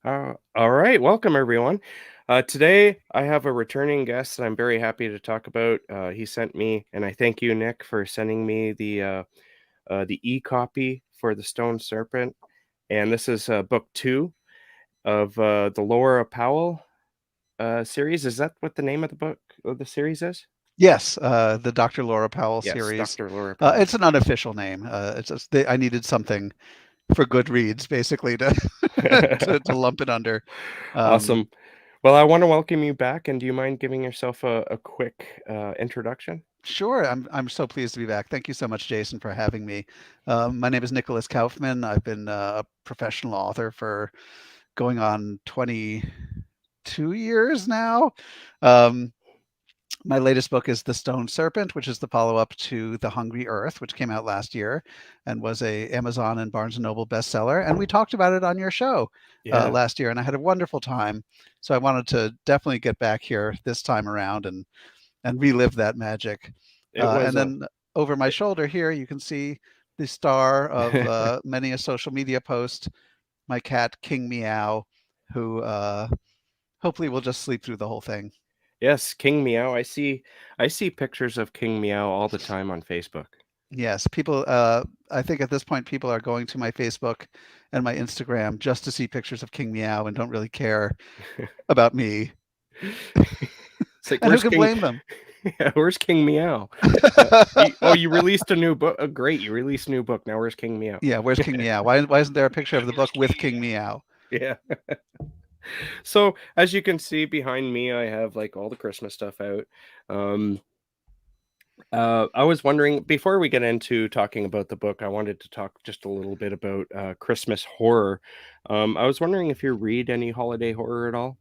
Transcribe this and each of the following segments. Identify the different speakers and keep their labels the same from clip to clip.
Speaker 1: All right, welcome everyone. Today I have a returning guest that I'm very happy to talk about. He sent me, and I thank you, Nick, for sending me the e-copy for the Stone Serpent. And this is book two of the Laura Powell series. Is that what the name of the book of the series is?
Speaker 2: Yes, the Dr. Laura Powell
Speaker 1: Yes,
Speaker 2: series.
Speaker 1: Dr. Laura Powell.
Speaker 2: It's an unofficial name. It's just I needed something for Goodreads, basically, to to lump it under. Um,
Speaker 1: Awesome. Well, I want to welcome you back, and do you mind giving yourself a quick introduction?
Speaker 2: sure, I'm so pleased to be back. Thank you so much, Jason, for having me. My name is Nicholas Kaufmann. I've been a professional author for going on 22 years now. Um, My latest book is The Stone Serpent, which is the follow-up to The Hungry Earth, which came out last year and was a Amazon and Barnes& and Noble bestseller. And we talked about it on your show
Speaker 1: Yeah,
Speaker 2: last year, and I had a wonderful time. So I wanted to definitely get back here this time around and relive that magic.
Speaker 1: it was
Speaker 2: And
Speaker 1: a.
Speaker 2: then over my shoulder here, you can see the star of many a social media post, my cat King Meow, who hopefully will just sleep through the whole thing.
Speaker 1: Yes, King Meow. I see pictures of King Meow all the time on Facebook.
Speaker 2: Yes, people, I think at this point, people are going to my Facebook and my Instagram just to see pictures of King Meow and don't really care about me.
Speaker 1: It's like,
Speaker 2: And who
Speaker 1: where's
Speaker 2: can
Speaker 1: King?
Speaker 2: blame them?
Speaker 1: Yeah, where's King Meow? You released a new book. Great, you released a new book. Now where's King Meow?
Speaker 2: Yeah, where's King Meow? Why isn't there a picture of the book with King Meow?
Speaker 1: Yeah. So as you can see behind me, I have like all the Christmas stuff out. Um, I was wondering, before we get into talking about the book, I wanted to talk just a little bit about Christmas horror. I was wondering if you read any holiday horror at all.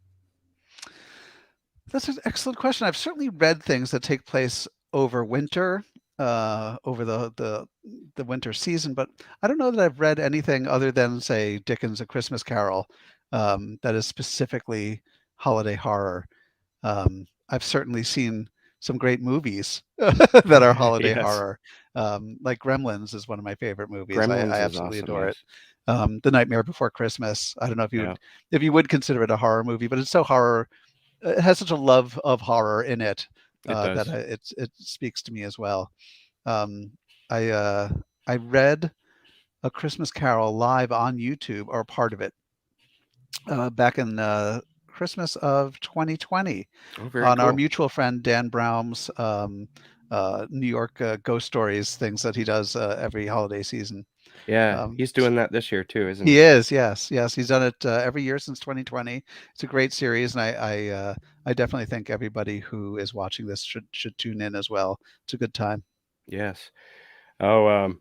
Speaker 2: That's an excellent question. I've certainly read things that take place over winter, over the winter season, but I don't know that I've read anything other than, say, Dickens' A Christmas Carol, that is specifically holiday horror. I've certainly seen some great movies that are holiday
Speaker 1: Yes,
Speaker 2: horror. Like Gremlins is one of my favorite movies. I
Speaker 1: Gremlins is
Speaker 2: absolutely
Speaker 1: awesome.
Speaker 2: adore it.
Speaker 1: Yes,
Speaker 2: The Nightmare Before Christmas. I don't know
Speaker 1: yeah,
Speaker 2: if you would consider it a horror movie, but it's so horror. It has such a love of horror in it
Speaker 1: it
Speaker 2: that
Speaker 1: does.
Speaker 2: it speaks to me as well. Um, I I read A Christmas Carol live on YouTube, or part of it, back in Christmas of 2020
Speaker 1: Oh, very
Speaker 2: on our
Speaker 1: cool.
Speaker 2: mutual friend Dan Brown's New York Ghost Stories things that he does every holiday season.
Speaker 1: Yeah,
Speaker 2: Um,
Speaker 1: he's doing that this year too, isn't
Speaker 2: he
Speaker 1: he?
Speaker 2: is, yes, yes. He's done it every year since 2020. It's a great series, and I definitely think everybody who is watching this should tune in as well. It's a good time.
Speaker 1: Yes. Oh,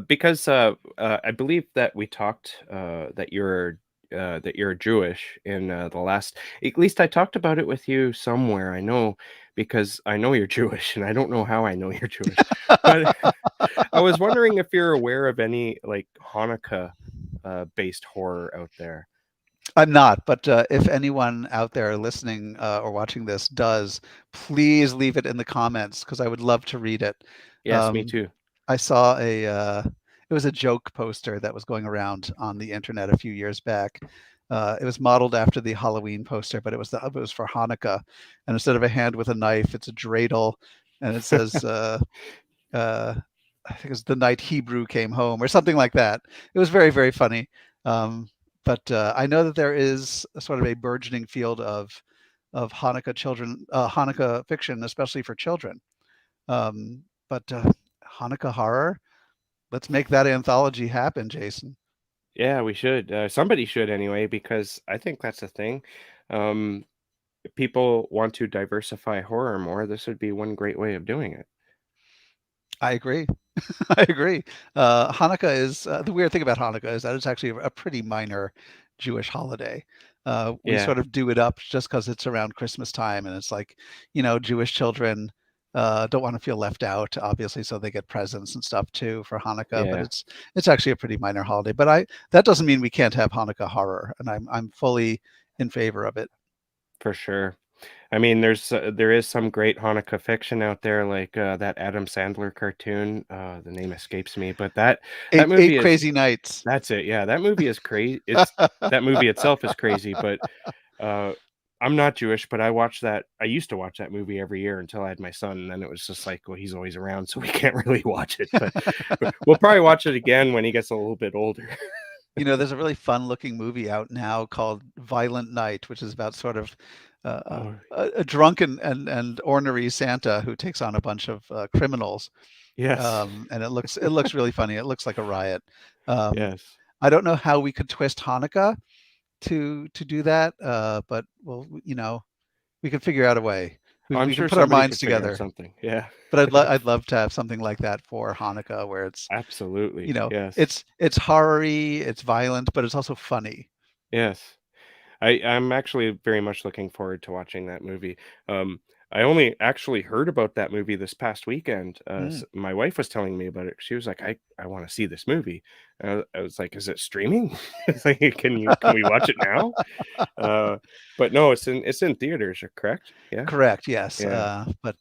Speaker 1: because I believe that we talked that you're Jewish in the last. At least I talked about it with you somewhere. I know because I know you're Jewish, and I don't know how I know you're Jewish, but I was wondering if you're aware of any like Hanukkah based horror out there.
Speaker 2: I'm not, but if anyone out there listening or watching this does, please leave it in the comments because I would love to read it.
Speaker 1: Yes, me
Speaker 2: Um,
Speaker 1: too.
Speaker 2: I saw it was a joke poster that was going around on the internet a few years back. It was modeled after the Halloween poster, but it was for Hanukkah, and instead of a hand with a knife, it's a dreidel, and it says, uh, I think it's the night Hebrew came home or something like that. It was very, very funny. Um, but I know that there is a sort of a burgeoning field of Hanukkah fiction, especially for children. But Hanukkah horror, let's make that anthology happen, Jason.
Speaker 1: Yeah, we should. Somebody should anyway, because I think that's a thing. Um, if people want to diversify horror more, this would be one great way of doing it.
Speaker 2: I agree. I agree. Hanukkah is the weird thing about Hanukkah is that it's actually a pretty minor Jewish holiday. We
Speaker 1: Yeah,
Speaker 2: sort of do it up just because it's around Christmas time, and it's like, Jewish children don't want to feel left out, obviously, so they get presents and stuff too for Hanukkah. But
Speaker 1: yeah,
Speaker 2: it's actually a pretty minor holiday. But I that doesn't mean we can't have Hanukkah horror, and I'm fully in favor of it.
Speaker 1: for sure. I mean, there is some great Hanukkah fiction out there, like that Adam Sandler cartoon. The name escapes me, but that
Speaker 2: Eight
Speaker 1: movie is
Speaker 2: Crazy Nights.
Speaker 1: that's it. Yeah, that movie is crazy. It's that movie itself is crazy, but uh, I'm not Jewish, but I used to watch that movie every year until I had my son, and then it was just like, well, he's always around, so we can't really watch it. But we'll probably watch it again when he gets a little bit older.
Speaker 2: You know, there's a really fun-looking movie out now called Violent Night, which is about sort of
Speaker 1: Oh,
Speaker 2: a drunken and ornery Santa who takes on a bunch of criminals,
Speaker 1: yes,
Speaker 2: and it looks really funny. It looks like a riot. Um,
Speaker 1: yes.
Speaker 2: I don't know how we could twist Hanukkah to do that, but well, we could figure out a way. We
Speaker 1: I'm
Speaker 2: we can
Speaker 1: sure
Speaker 2: put our
Speaker 1: somebody
Speaker 2: minds
Speaker 1: could figure out
Speaker 2: together.
Speaker 1: something. Yeah,
Speaker 2: But I'd love to have something like that for Hanukkah, where it's
Speaker 1: absolutely. Yes,
Speaker 2: it's horror-y, it's violent, but it's also funny.
Speaker 1: yes. I'm actually very much looking forward to watching that movie. Um, I only actually heard about that movie this past weekend.
Speaker 2: Mm.
Speaker 1: My wife was telling me about it. She was like, "I want to see this movie." I was like, "Is it streaming? It's like, can we watch it now?" Uh, but no, it's in theaters. Correct? Yeah,
Speaker 2: Correct, yes.
Speaker 1: yeah,
Speaker 2: But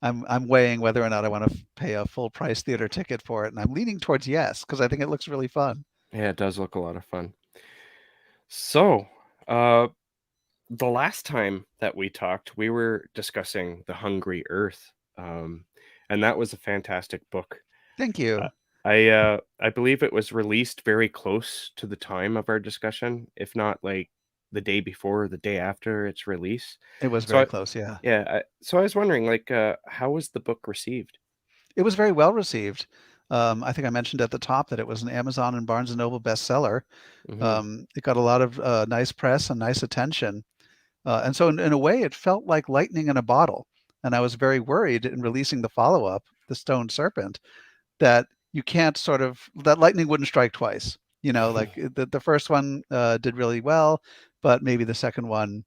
Speaker 2: I'm weighing whether or not I want to pay a full price theater ticket for it, and I'm leaning towards yes because I think it looks really fun.
Speaker 1: yeah. It does look a lot of fun. So, uh, the last time that we talked, we were discussing The Hungry Earth, and that was a fantastic book.
Speaker 2: Thank
Speaker 1: Uh,
Speaker 2: you.
Speaker 1: I believe it was released very close to the time of our discussion, if not like the day before or the day after its release.
Speaker 2: It was
Speaker 1: So
Speaker 2: very
Speaker 1: I,
Speaker 2: close, yeah.
Speaker 1: yeah, so I was wondering, like, how was the book received?
Speaker 2: It was very well received. I think I mentioned at the top that it was an Amazon and Barnes& and Noble bestseller.
Speaker 1: Hmm.
Speaker 2: It got a lot of nice press and nice attention. And so in a way, it felt like lightning in a bottle. And I was very worried in releasing the follow-up, The Stone Serpent, that you can't sort of that lightning wouldn't strike twice. Like the first one did really well, but maybe the second one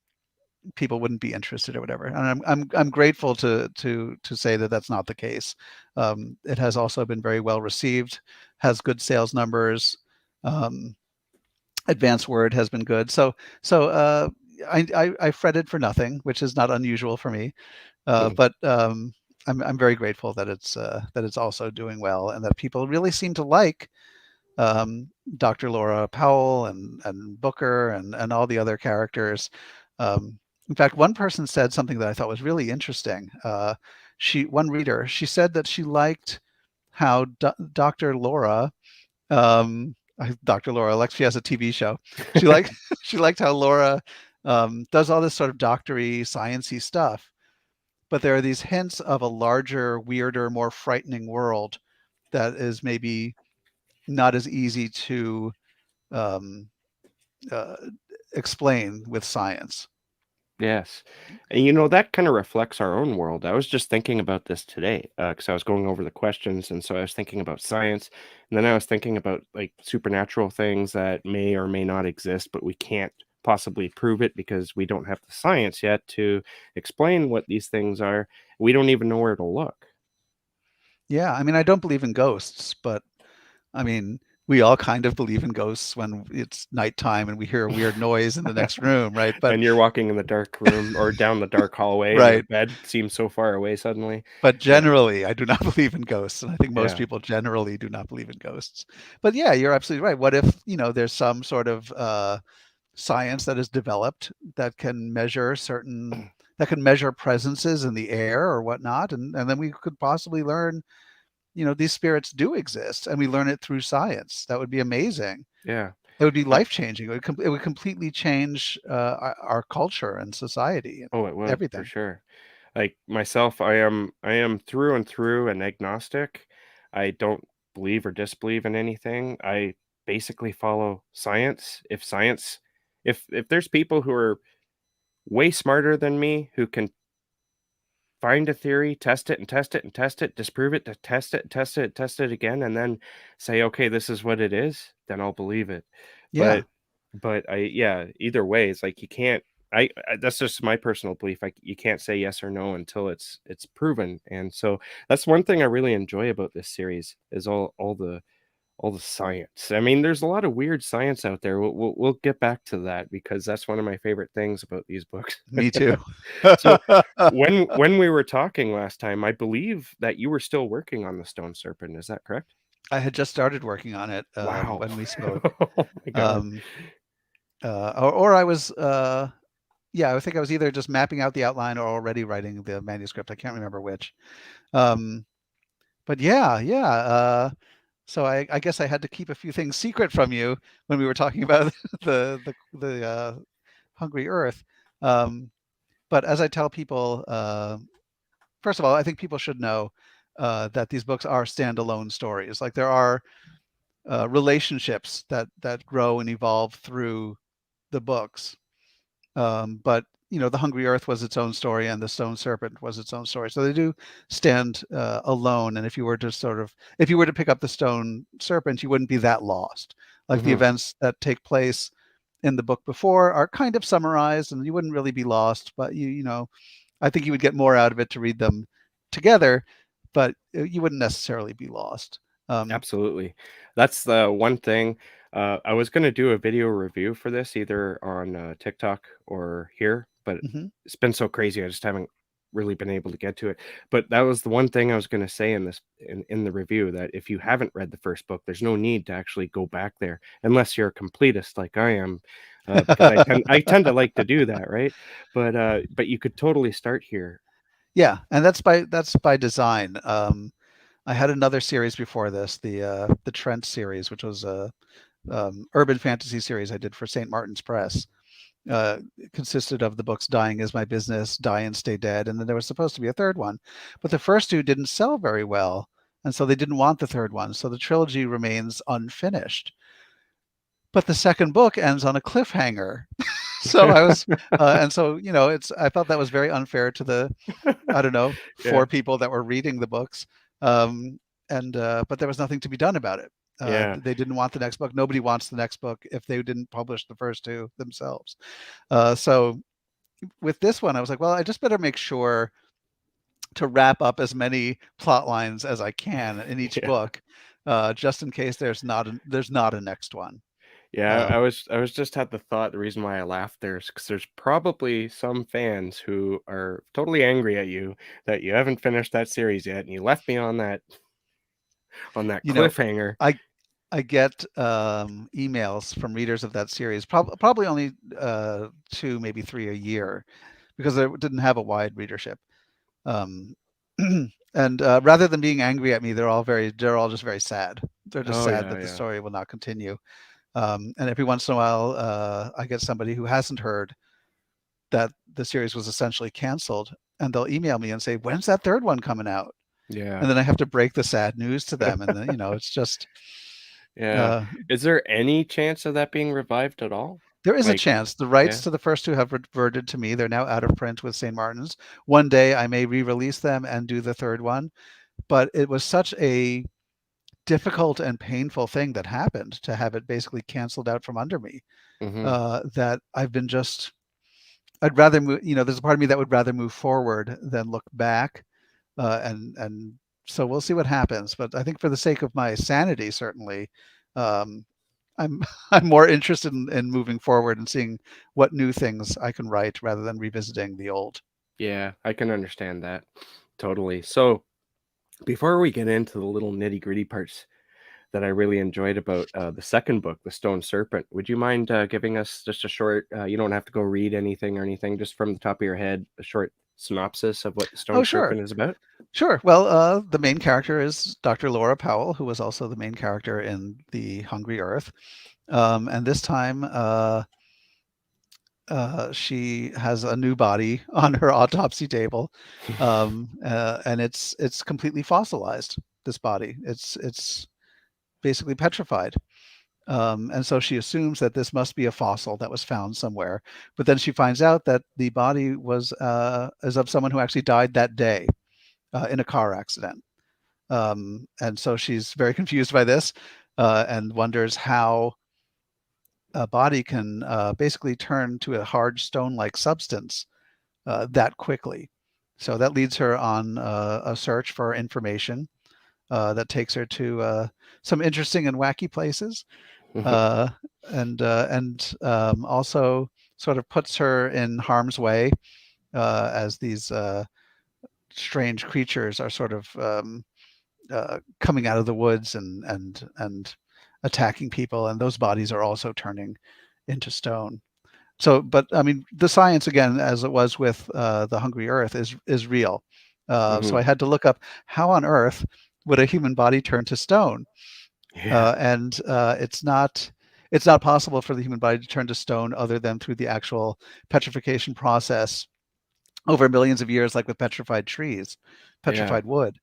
Speaker 2: people wouldn't be interested or whatever. And I'm grateful to say that that's not the case. It has also been very well received, has good sales numbers. Um, Advanced word has been good. So I fretted for nothing, which is not unusual for me. But I'm very grateful that it's also doing well and that people really seem to like um, Dr. Laura Powell and Booker and all the other characters. In fact, one person said something that I thought was really interesting. One reader, she said that she liked how Dr. Laura, Dr. Laura, like she has a TV show. She liked she liked how Laura does all this sort of doctory, sciency stuff, but there are these hints of a larger, weirder, more frightening world that is maybe not as easy to um, uh, explain with science.
Speaker 1: Yes. And that kind of reflects our own world. I was just thinking about this today because I was going over the questions. And so I was thinking about science. And then I was thinking about like supernatural things that may or may not exist, but we can't possibly prove it because we don't have the science yet to explain what these things are. We don't even know where to look.
Speaker 2: Yeah, I mean, I don't believe in ghosts, but I mean, we all kind of believe in ghosts when it's nighttime and we hear a weird noise in the next room, right? But
Speaker 1: And you're walking in the dark room or down the dark hallway and the
Speaker 2: right.
Speaker 1: bed seems so far away suddenly.
Speaker 2: But
Speaker 1: Yeah.
Speaker 2: generally, I do not believe in ghosts, and I think most
Speaker 1: Yeah.
Speaker 2: people generally do not believe in ghosts. But yeah, you're absolutely right. What if, there's some sort of science that is developed that can measure presences in the air or whatnot, and then we could possibly learn, these spirits do exist, and we learn it through science. That would be amazing.
Speaker 1: Yeah.
Speaker 2: It would be
Speaker 1: I,
Speaker 2: life changing. It would completely change our culture and society and
Speaker 1: oh, it would for
Speaker 2: everything.
Speaker 1: sure. Like myself, I am through and through an agnostic. I don't believe or disbelieve in anything. I basically follow science. If there's people who are way smarter than me who can find a theory, test it and test it and test it, disprove it, to test it, test it, test it again, and then say, okay, this is what it is, then I'll believe it.
Speaker 2: Yeah.
Speaker 1: But yeah, either way, it's like you can't. That's just my personal belief. Like you can't say yes or no until it's proven. And so that's one thing I really enjoy about this series is all the science. I mean, there's a lot of weird science out there. We'll get back to that because that's one of my favorite things about these books.
Speaker 2: Me too.
Speaker 1: So when we were talking last time, I believe that you were still working on the Stone Serpent. Is that correct?
Speaker 2: I had just started working on it
Speaker 1: Wow.
Speaker 2: when we spoke.
Speaker 1: Oh my God.
Speaker 2: Um, or I was, yeah, I think I was either just mapping out the outline or already writing the manuscript. I can't remember which. Um, but yeah. So I guess I had to keep a few things secret from you when we were talking about the Hungry Earth. Um, but as I tell people, first of all, I think people should know that these books are standalone stories. Like there are relationships that grow and evolve through the books. But the Hungry Earth was its own story, and the Stone Serpent was its own story. So they do stand alone. And if you were to pick up the Stone Serpent, you wouldn't be that lost. Like the
Speaker 1: Hmm.
Speaker 2: events that take place in the book before are kind of summarized, and you wouldn't really be lost. But I think you would get more out of it to read them together, but you wouldn't necessarily be lost. Um,
Speaker 1: Absolutely. That's the one thing. I was going to do a video review for this either on TikTok or here, but
Speaker 2: mhm.
Speaker 1: it's been so crazy. I just haven't really been able to get to it. But that was the one thing I was going to say in this in the review, that if you haven't read the first book, there's no need to actually go back there unless you're a completist like I am, because I tend to like to do that, right? But you could totally start here.
Speaker 2: Yeah, and that's by design. I had another series before this, the Trent series, which was a urban fantasy series I did for St. Martin's Press. It consisted of the books "Dying Is My Business," "Die and Stay Dead," and then there was supposed to be a third one, but the first two didn't sell very well, and so they didn't want the third one. So the trilogy remains unfinished. But the second book ends on a cliffhanger. So I was, and so it's. I felt that was very unfair to the, I don't know,
Speaker 1: Yeah.
Speaker 2: four people that were reading the books. Um, and but there was nothing to be done about it.
Speaker 1: Yeah.
Speaker 2: They didn't want the next book. Nobody wants the next book if they didn't publish the first two themselves. So with this one, I was like, well, I just better make sure to wrap up as many plot lines as I can in each
Speaker 1: Yeah.
Speaker 2: book, just in case there's not a next one.
Speaker 1: Yeah, I
Speaker 2: Um,
Speaker 1: was I was just had the thought, the reason why I laughed there is because there's probably some fans who are totally angry at you that you haven't finished that series yet, and you left me on that
Speaker 2: you know,
Speaker 1: cliffhanger.
Speaker 2: I I get emails from readers of that series, probably only two, maybe three a year, because it didn't have a wide readership. Um, and rather than being angry at me, they're all just very sad. They're just
Speaker 1: Oh,
Speaker 2: sad
Speaker 1: yeah,
Speaker 2: that the
Speaker 1: yeah.
Speaker 2: story will not continue. And every once in a while, I get somebody who hasn't heard that the series was essentially canceled, and they'll email me and say, "When's that third one coming out?"
Speaker 1: Yeah.
Speaker 2: And then I have to break the sad news to them, and then it's just.
Speaker 1: Yeah.
Speaker 2: Uh,
Speaker 1: Is there any chance of that being revived at all?
Speaker 2: There is a
Speaker 1: Like,
Speaker 2: chance. The rights
Speaker 1: yeah?
Speaker 2: to the first two have reverted to me. They're now out of print with St. Martin's. One day I may re-release them and do the third one, but it was such a difficult and painful thing that happened to have it basically canceled out from under me,
Speaker 1: Mhm.
Speaker 2: that I've been just. I'd rather move. There's a part of me that would rather move forward than look back, and so we'll see what happens. But I think for the sake of my sanity, certainly, um, I'm I'm more interested in moving forward and seeing what new things I can write rather than revisiting the old.
Speaker 1: Yeah, I can understand that. Totally. So, before we get into the little nitty-gritty parts that I really enjoyed about the second book, The Stone Serpent. Would you mind giving us just a short, you don't have to go read anything or anything, just from the top of your head, a short synopsis of what The
Speaker 2: Oh,
Speaker 1: Stone
Speaker 2: sure,
Speaker 1: Serpent is about?
Speaker 2: sure. Well, the main character is Dr. Laura Powell, who was also the main character in The Hungry Earth, and this time she has a new body on her autopsy table, and it's completely fossilized. This body, it's basically petrified. And so she assumes that this must be a fossil that was found somewhere. But then she finds out that the body is of someone who actually died that day in a car accident. And so she's very confused by this, and wonders how a body can basically turn to a hard stone-like substance that quickly. So that leads her on a search for information. that takes her to some interesting and wacky places,
Speaker 1: Mhm.
Speaker 2: uh, and also sort of puts her in harm's way as these strange creatures are sort of coming out of the woods and attacking people, and those bodies are also turning into stone. So, but I mean, the science again, as it was with the Hungry Earth, is real. So
Speaker 1: Mhm.
Speaker 2: I had to look up how on earth would a human body turn to stone,
Speaker 1: Yeah.
Speaker 2: and it's not possible for the human body to turn to stone other than through the actual petrification process over millions of years, like with petrified trees,
Speaker 1: Yeah.
Speaker 2: petrified wood.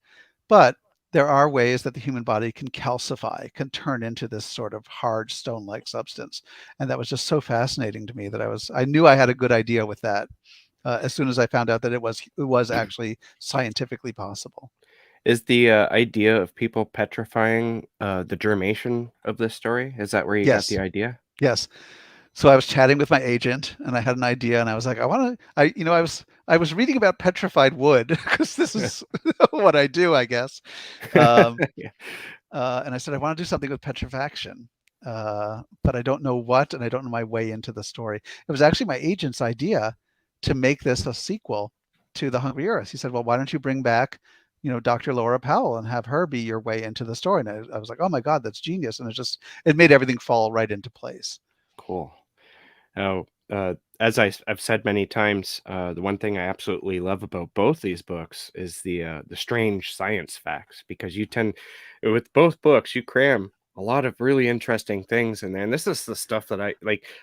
Speaker 2: But there are ways that the human body can calcify, can turn into this sort of hard stone-like substance. And that was just so fascinating to me that I knew I had a good idea with that as soon as I found out that it was actually scientifically possible.
Speaker 1: Is the, idea of people petrifying, the germation of this story? Is that where you got the
Speaker 2: Yes,
Speaker 1: idea?
Speaker 2: yes. So I was chatting with my agent, and I had an idea, and I was like, I want to. I was reading about petrified wood because this is what I do, I guess. Um,
Speaker 1: Yeah.
Speaker 2: and I said, I want to do something with petrifaction, but I don't know what, and I don't know my way into the story. It was actually my agent's idea to make this a sequel to The Hungry Earth. He said, well, why don't you bring back, Dr. Laura Powell and have her be your way into the story? And I was like, oh my God, that's genius. And it made everything fall right into place.
Speaker 1: Cool. Now, as I've said many times, the one thing I absolutely love about both these books is the strange science facts, because you tend with both books, you cram a lot of really interesting things in there, and this is the stuff that I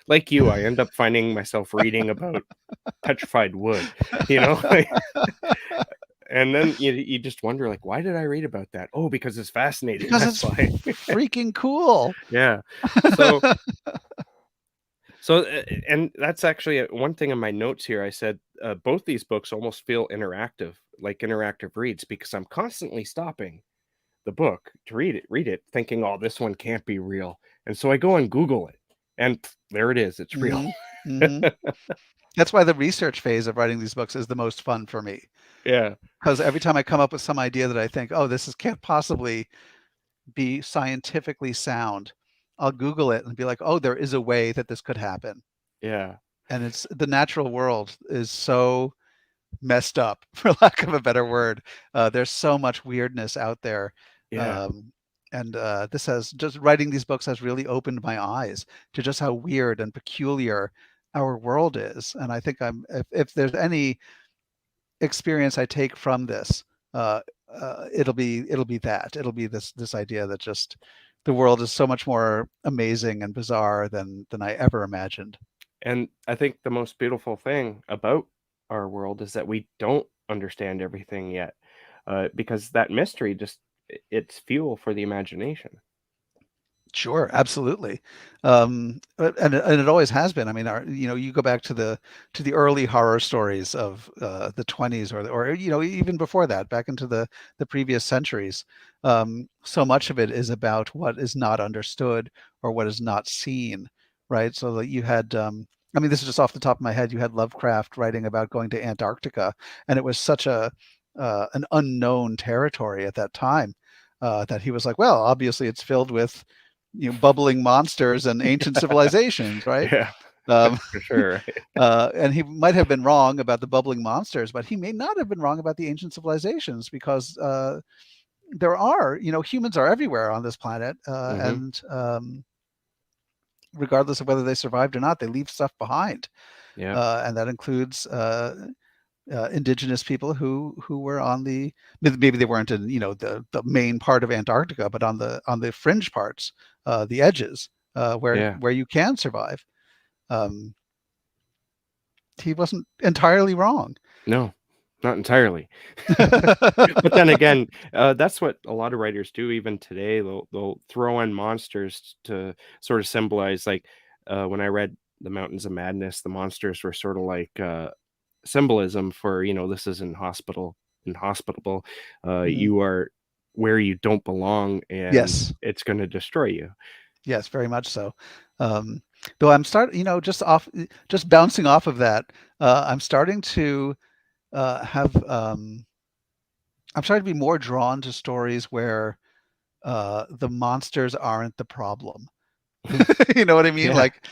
Speaker 1: like you, I end up finding myself reading about petrified wood, you know? And then you just wonder, like, "Why did I read about that?" "Oh, because it's fascinating,
Speaker 2: Because
Speaker 1: that's
Speaker 2: it's
Speaker 1: why."
Speaker 2: freaking cool.
Speaker 1: Yeah. So and that's actually one thing in my notes here. I said both these books almost feel interactive, like interactive reads, because I'm constantly stopping the book to read it, thinking, "Oh, this one can't be real," and so I go and Google it, and there it is. It's real.
Speaker 2: Hmm. Hmm. That's why the research phase of writing these books is the most fun for me.
Speaker 1: Yeah,
Speaker 2: Because every time I come up with some idea that I think, oh, can't possibly be scientifically sound, I'll Google it and be like, oh, there is a way that this could happen.
Speaker 1: yeah,
Speaker 2: And it's the natural world is so messed up, for lack of a better word. There's so much weirdness out there.
Speaker 1: yeah.
Speaker 2: Um, and this has just writing these books has really opened my eyes to just how weird and peculiar our world is. And I think if there's any experience I take from this, uh, it'll be that it'll be this idea that just the world is so much more amazing and bizarre than I ever imagined.
Speaker 1: And I think the most beautiful thing about our world is that we don't understand everything yet, because that mystery just it's fuel for the imagination.
Speaker 2: Sure, absolutely, and it always has been. I mean, you go back to the early horror stories of the 20s or even before that, back into the previous centuries. So much of it is about what is not understood or what is not seen, right? So that you had, I mean, this is just off the top of my head. You had Lovecraft writing about going to Antarctica, and it was such an unknown territory at that time that he was like, well, obviously it's filled with bubbling monsters and ancient civilizations, right?
Speaker 1: Yeah,
Speaker 2: Um,
Speaker 1: for sure. Right?
Speaker 2: and he might have been wrong about the bubbling monsters, but he may not have been wrong about the ancient civilizations because there are, humans are everywhere on this planet,
Speaker 1: Hmm.
Speaker 2: and regardless of whether they survived or not, they leave stuff behind,
Speaker 1: Yeah,
Speaker 2: and that includes indigenous people who were on maybe they weren't in the main part of Antarctica, but on the fringe parts, the edges, where
Speaker 1: yeah.
Speaker 2: you can survive. Um, he wasn't entirely wrong.
Speaker 1: No, not entirely. But then again, that's what a lot of writers do even today. They'll throw in monsters to sort of symbolize, like, when I read The Mountains of Madness, the monsters were sort of like, symbolism for, this is inhospitable.
Speaker 2: Mhm.
Speaker 1: You are where you don't belong, and
Speaker 2: Yes,
Speaker 1: it's gonna destroy you.
Speaker 2: yes, very much so. Um, though I'm starting, just bouncing off of that, I'm starting to have I'm trying to be more drawn to stories where the monsters aren't the problem. You know what I mean?
Speaker 1: Yeah.
Speaker 2: Like,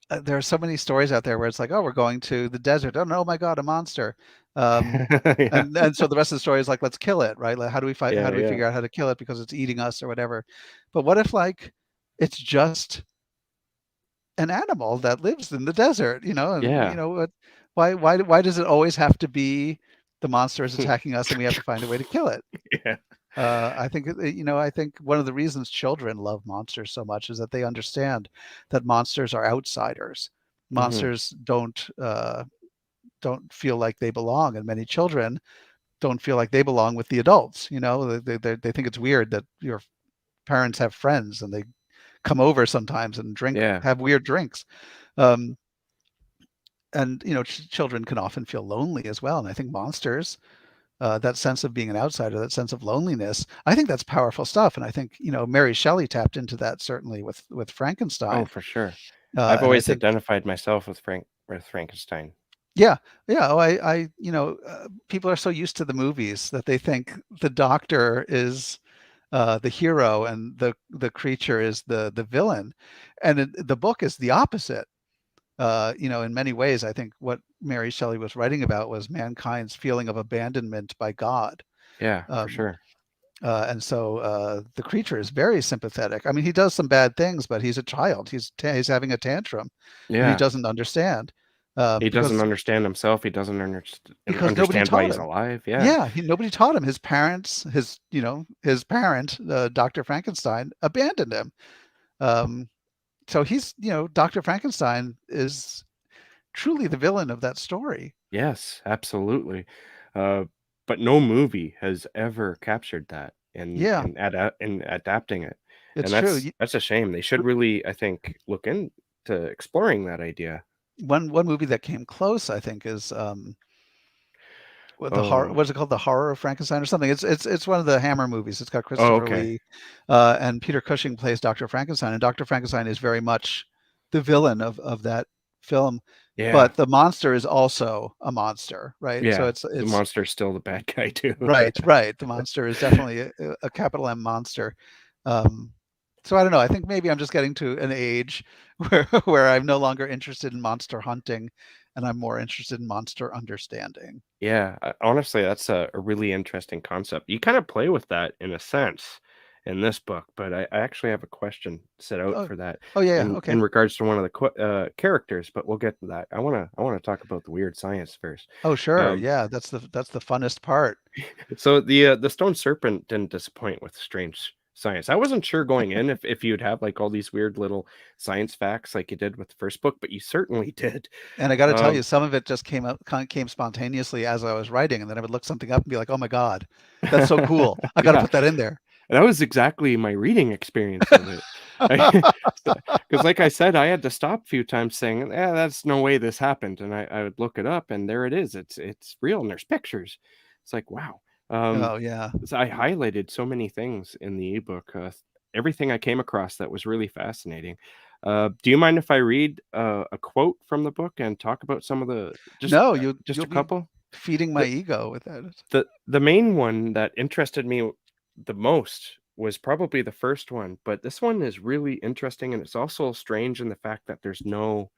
Speaker 2: there are so many stories out there where it's like, oh, we're going to the desert. Oh no, my God, a monster. Um,
Speaker 1: Yeah.
Speaker 2: and so the rest of the story is like, let's kill it, right? Like, how do we fight? How
Speaker 1: Yeah,
Speaker 2: do we
Speaker 1: yeah.
Speaker 2: figure out how to kill it because it's eating us or whatever? But what if like it's just an animal that lives in the desert, and
Speaker 1: Yeah.
Speaker 2: why does it always have to be the monster is attacking us and we have to find a way to kill it?
Speaker 1: Yeah.
Speaker 2: I think one of the reasons children love monsters so much is that they understand that monsters are outsiders.
Speaker 1: Mhm.
Speaker 2: Monsters don't feel like they belong, and many children don't feel like they belong with the adults. They think it's weird that your parents have friends and they come over sometimes and
Speaker 1: Yeah.
Speaker 2: have weird drinks. Um, and children can often feel lonely as well. And I think monsters, that sense of being an outsider, that sense of loneliness, I think that's powerful stuff. And I think Mary Shelley tapped into that certainly with
Speaker 1: Oh,
Speaker 2: Frankenstein.
Speaker 1: for sure. I've
Speaker 2: And I
Speaker 1: always
Speaker 2: think,
Speaker 1: identified myself with Frankenstein.
Speaker 2: yeah, yeah. Oh, people are so used to the movies that they think the doctor is the hero and the creature is the villain, and the book is the opposite. In many ways, I think what Mary Shelley was writing about was mankind's feeling of abandonment by God.
Speaker 1: Yeah, for
Speaker 2: Um,
Speaker 1: sure.
Speaker 2: and so the creature is very sympathetic. I mean, he does some bad things, but he's a child. He's having a tantrum, and he
Speaker 1: Yeah.
Speaker 2: doesn't understand
Speaker 1: He doesn't
Speaker 2: because
Speaker 1: understand himself, he doesn't
Speaker 2: nobody
Speaker 1: understand why
Speaker 2: taught
Speaker 1: he's
Speaker 2: him.
Speaker 1: alive, yeah.
Speaker 2: Yeah, nobody taught him. His parents, his parent, Dr. Frankenstein, abandoned him. Um, so Dr. Frankenstein is truly the villain of that story.
Speaker 1: Yes, absolutely. Uh, but no movie has ever captured that
Speaker 2: Yeah,
Speaker 1: in adapting it, and
Speaker 2: it's true.
Speaker 1: that's a shame. They should really, I think, look into exploring that idea.
Speaker 2: One movie that came close, I think, is the horror.
Speaker 1: Oh,
Speaker 2: What's it called? The Horror of Frankenstein or something. It's one of the Hammer movies. It's got
Speaker 1: oh,
Speaker 2: Christopher
Speaker 1: okay.
Speaker 2: Lee, and Peter Cushing plays Dr. Frankenstein, and Dr. Frankenstein is very much the villain of that film.
Speaker 1: Yeah,
Speaker 2: But the monster is also a monster, right? So
Speaker 1: yeah.
Speaker 2: it's
Speaker 1: The
Speaker 2: it's
Speaker 1: monster's still the bad guy too.
Speaker 2: right, right. The monster is definitely a capital M monster. Um, so I don't know. I think maybe I'm just getting to an age where I'm no longer interested in monster hunting, and I'm more interested in monster understanding.
Speaker 1: Yeah, honestly, that's a really interesting concept. You kind of play with that in a sense in this book, but I actually have a question set out
Speaker 2: Oh,
Speaker 1: for that
Speaker 2: oh yeah, yeah. Okay.
Speaker 1: in regards to one of the characters, but we'll get to that. I wanna talk about the weird science first.
Speaker 2: Oh sure,
Speaker 1: Um,
Speaker 2: yeah. That's the funnest part.
Speaker 1: so the Stone Serpent didn't disappoint with strange science. I wasn't sure going in if you'd have like all these weird little science facts like you did with the first book, but you certainly did.
Speaker 2: And I got to tell
Speaker 1: Um,
Speaker 2: you, some of it just came spontaneously as I was writing, and then I would look something up and be like, "Oh my God, that's so cool! I got to
Speaker 1: yeah.
Speaker 2: put that in there."
Speaker 1: That was exactly my reading experience of it. Because like I said, I had to stop a few times saying, "Yeah, that's no way this happened," and I would look it up, and there it is. It's real, and there's pictures. It's like, wow.
Speaker 2: Oh yeah.
Speaker 1: So I highlighted so many things in the ebook, everything I came across that was really fascinating. Do you mind if I read a quote from the book and talk about some of the
Speaker 2: No,
Speaker 1: just
Speaker 2: you'll
Speaker 1: a
Speaker 2: be
Speaker 1: couple?
Speaker 2: feeding my
Speaker 1: The
Speaker 2: ego with that.
Speaker 1: the main one that interested me the most was probably the first one, but this one is really interesting, and it's also strange in the fact that there's no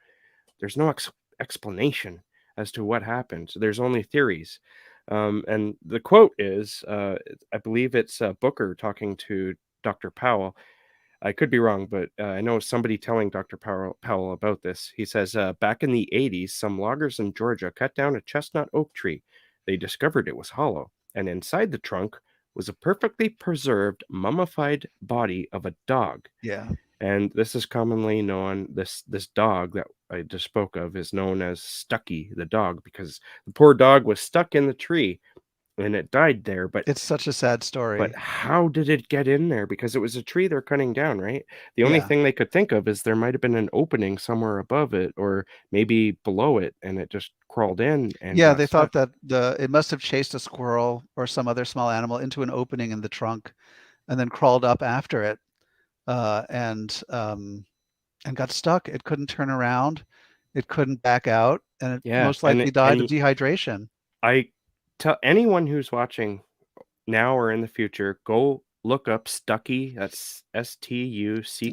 Speaker 1: explanation as to what happened. So there's only theories. And the quote is, I believe it's Booker talking to Dr. Powell. I could be wrong, but I know somebody telling Dr. Powell about this. He says, back in the 80s, some loggers in Georgia cut down a chestnut oak tree. They discovered it was hollow, and inside the trunk was a perfectly preserved, mummified body of a dog.
Speaker 2: Yeah.
Speaker 1: And this is commonly known, this dog that I just spoke of is known as Stucky the dog, because the poor dog was stuck in the tree and it died there.
Speaker 2: It's such a sad
Speaker 1: But
Speaker 2: story.
Speaker 1: how did it get in there? Because it was a tree they're cutting down, right? The only
Speaker 2: Yeah.
Speaker 1: thing they could think of is there might have been an opening somewhere above it or maybe below it, and it just crawled in and
Speaker 2: Yeah,
Speaker 1: got
Speaker 2: they thought
Speaker 1: stuck.
Speaker 2: that it must have chased a squirrel or some other small animal into an opening in the trunk and then crawled up after it, uh, and um, and got stuck. It couldn't turn around, it couldn't back out, and it
Speaker 1: Yeah,
Speaker 2: most likely died of
Speaker 1: and
Speaker 2: dehydration.
Speaker 1: I tell anyone who's watching now or in the future, go look up Stucky. That's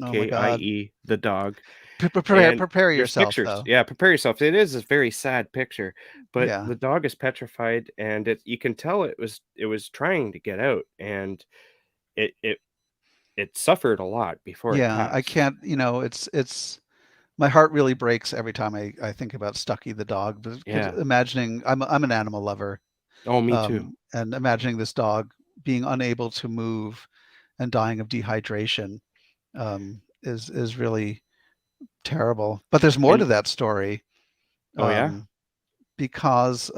Speaker 2: Oh my God.
Speaker 1: Stuckie, the dog.
Speaker 2: Prepare
Speaker 1: And
Speaker 2: prepare
Speaker 1: there's
Speaker 2: yourself
Speaker 1: pictures.
Speaker 2: though.
Speaker 1: Yeah, prepare yourself. It is a very sad picture, but
Speaker 2: Yeah.
Speaker 1: the dog is petrified, and you can tell it was trying to get out, and it it it suffered a lot before it
Speaker 2: Yeah. I
Speaker 1: passed.
Speaker 2: can't, it's my heart really breaks every time I think about Stucky the dog because
Speaker 1: Yeah.
Speaker 2: imagining I'm an animal lover,
Speaker 1: Oh, me too.
Speaker 2: and imagining this dog being unable to move and dying of dehydration, is really terrible. But there's more to
Speaker 1: And
Speaker 2: that story,
Speaker 1: oh yeah.
Speaker 2: um, because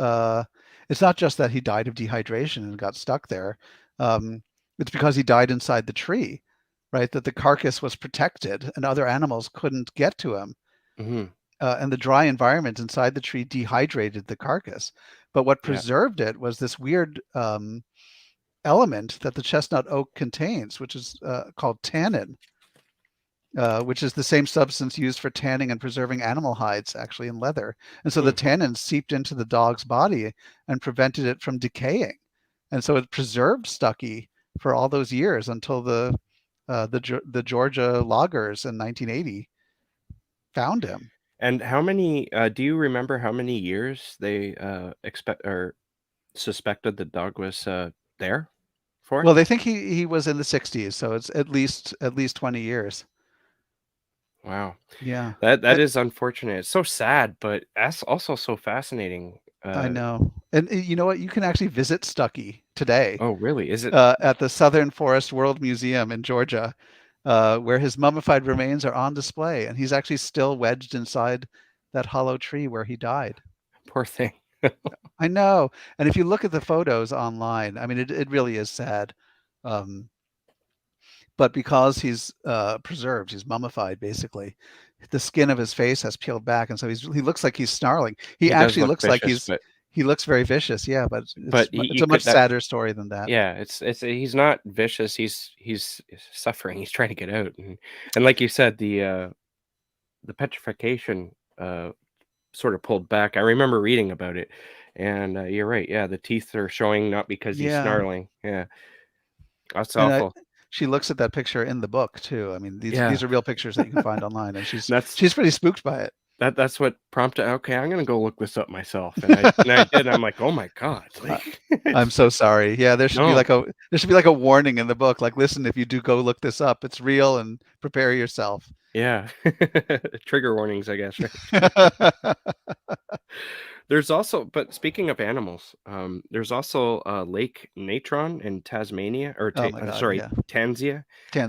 Speaker 2: it's not just that he died of dehydration and got stuck there. Um, it's because he died inside the tree, right? That the carcass was protected and other animals couldn't get to him.
Speaker 1: Hmm.
Speaker 2: And the dry environment inside the tree dehydrated the carcass. But what
Speaker 1: Yeah.
Speaker 2: preserved it was this weird element that the chestnut oak contains, which is called tannin, which is the same substance used for tanning and preserving animal hides, actually in leather. And so the
Speaker 1: Hmm.
Speaker 2: tannin seeped into the dog's body and prevented it from decaying. And so it preserved Stucky for all those years until the Georgia loggers in 1980 found him.
Speaker 1: And how many? Do you remember how many years they expect or suspected the dog was there for?
Speaker 2: Well, they think he was in the 60s, so it's at least 20 years.
Speaker 1: Wow.
Speaker 2: Yeah.
Speaker 1: That
Speaker 2: I,
Speaker 1: is unfortunate. It's so sad, but that's also so fascinating.
Speaker 2: I know. And you know what? You can actually visit Stucky today
Speaker 1: Oh, really? Is it
Speaker 2: at the Southern Forest World Museum in Georgia, where his mummified remains are on display, and he's actually still wedged inside that hollow tree where he died.
Speaker 1: poor thing?
Speaker 2: I know. And if you look at the photos online, I mean, it really is sad. Um, but because he's preserved, he's mummified basically. The skin of his face has peeled back, and so he looks like he's snarling. He
Speaker 1: He does
Speaker 2: actually
Speaker 1: look
Speaker 2: looks like
Speaker 1: vicious,
Speaker 2: he looks very vicious. Yeah, but
Speaker 1: but
Speaker 2: it's
Speaker 1: you
Speaker 2: a much
Speaker 1: could that
Speaker 2: sadder story than that.
Speaker 1: yeah, it's he's not vicious. He's suffering. He's trying to get out, and like you said, the petrification sort of pulled back. I remember reading about it, and you're right. Yeah, the teeth are showing not because he's
Speaker 2: Yeah,
Speaker 1: snarling. Yeah, that's
Speaker 2: and
Speaker 1: awful.
Speaker 2: she looks at that picture in the book too. I mean, these
Speaker 1: Yeah,
Speaker 2: are real pictures that you can find online, and she's
Speaker 1: that's
Speaker 2: she's pretty spooked by it.
Speaker 1: that's what prompted, "Okay, I'm gonna go look this up myself," and I did, and I'm like, "Oh my god,"
Speaker 2: Uh,
Speaker 1: like,
Speaker 2: I'm
Speaker 1: it's
Speaker 2: so sorry. Yeah,
Speaker 1: no.
Speaker 2: there should be like a warning in the book, like, listen, if you do go look this up, it's real, and prepare yourself.
Speaker 1: Yeah. Trigger warnings, I guess, right? There's also but speaking of animals, there's also, Lake Natron in Tasmania or
Speaker 2: Oh my God,
Speaker 1: sorry,
Speaker 2: yeah.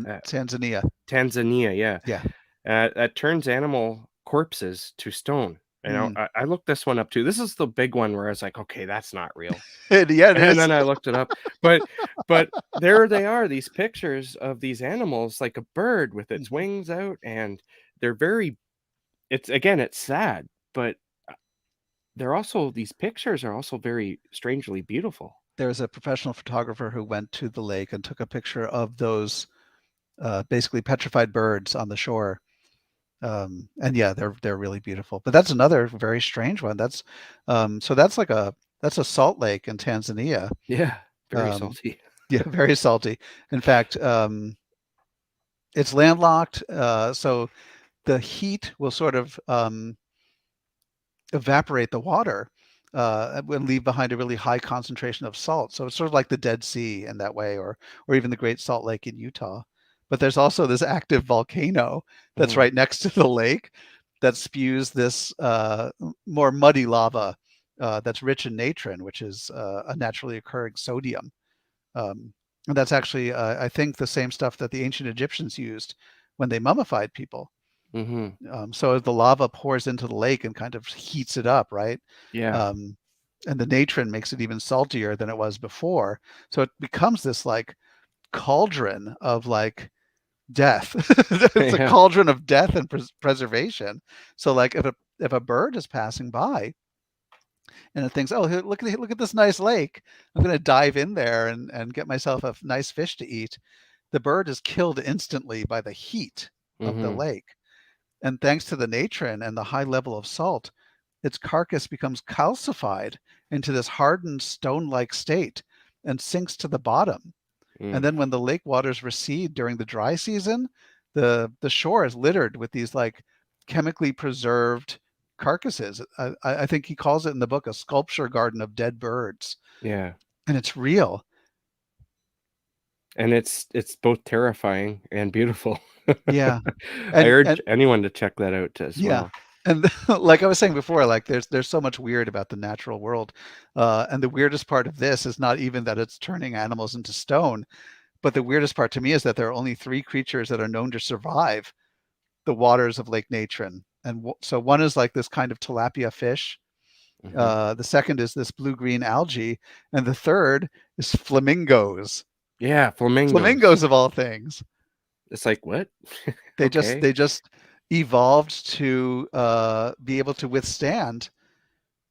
Speaker 1: Uh,
Speaker 2: Tanzania.
Speaker 1: Tanzania, yeah,
Speaker 2: Yeah.
Speaker 1: that turns animal corpses to stone, and
Speaker 2: Mm.
Speaker 1: I looked this one up too. This is the big one where I was like, "Okay, that's not real."
Speaker 2: Yeah, it
Speaker 1: And
Speaker 2: is.
Speaker 1: then I looked it up, but there they are, these pictures of these animals, like a bird with its
Speaker 2: Mhm.
Speaker 1: wings out, and they're very it's again, it's sad, but, uh, they're also these pictures are also very strangely beautiful.
Speaker 2: There's a professional photographer who went to the lake and took a picture of those, basically petrified birds on the shore. And yeah, they're really beautiful. But that's another very strange one. So that's a salt lake in Tanzania.
Speaker 1: Yeah, very
Speaker 2: Um,
Speaker 1: salty.
Speaker 2: yeah, very salty. In fact, it's landlocked, so the heat will sort of evaporate the water and leave behind a really high concentration of salt. So it's sort of like the Dead Sea in that way, or even the Great Salt Lake in Utah. But there's also this active volcano that's
Speaker 1: Mhm,
Speaker 2: right next to the lake that spews this more muddy lava that's rich in natron, which is a naturally occurring sodium. Um, and that's actually, I think, the same stuff that the ancient Egyptians used when they mummified people.
Speaker 1: mhm.
Speaker 2: So the lava pours into the lake and kind of heats it up, right?
Speaker 1: Yeah,
Speaker 2: Um, and the natron makes it even saltier than it was before. So it becomes this like cauldron of like death. It's a
Speaker 1: yeah,
Speaker 2: cauldron of death and preservation. So like if a bird is passing by and it thinks, oh, look at this nice lake, I'm going to dive in there and get myself a nice fish to eat. The bird is killed instantly by the heat of the
Speaker 1: mhm.
Speaker 2: lake. And thanks to the natron and the high level of salt, its carcass becomes calcified into this hardened stone-like state and sinks to the bottom. And
Speaker 1: Mm.
Speaker 2: then when the lake waters recede during the dry season, the shore is littered with these like chemically preserved carcasses. I think he calls it in the book a sculpture garden of dead birds,
Speaker 1: Yeah.
Speaker 2: and it's real.
Speaker 1: And it's both terrifying and beautiful.
Speaker 2: Yeah,
Speaker 1: I
Speaker 2: and
Speaker 1: urge anyone to check that out as
Speaker 2: yeah,
Speaker 1: well.
Speaker 2: and like I was saying before, like there's so much weird about the natural world, and the weirdest part of this is not even that it's turning animals into stone, but the weirdest part to me is that there are only three creatures that are known to survive the waters of Lake Natron. And so one is like this kind of tilapia fish.
Speaker 1: Mhm.
Speaker 2: The second is this blue-green algae, and the third is flamingos.
Speaker 1: Yeah, flamingos.
Speaker 2: Flamingos of all things.
Speaker 1: It's like, "What?"
Speaker 2: They just
Speaker 1: Okay.
Speaker 2: they just evolved to be able to withstand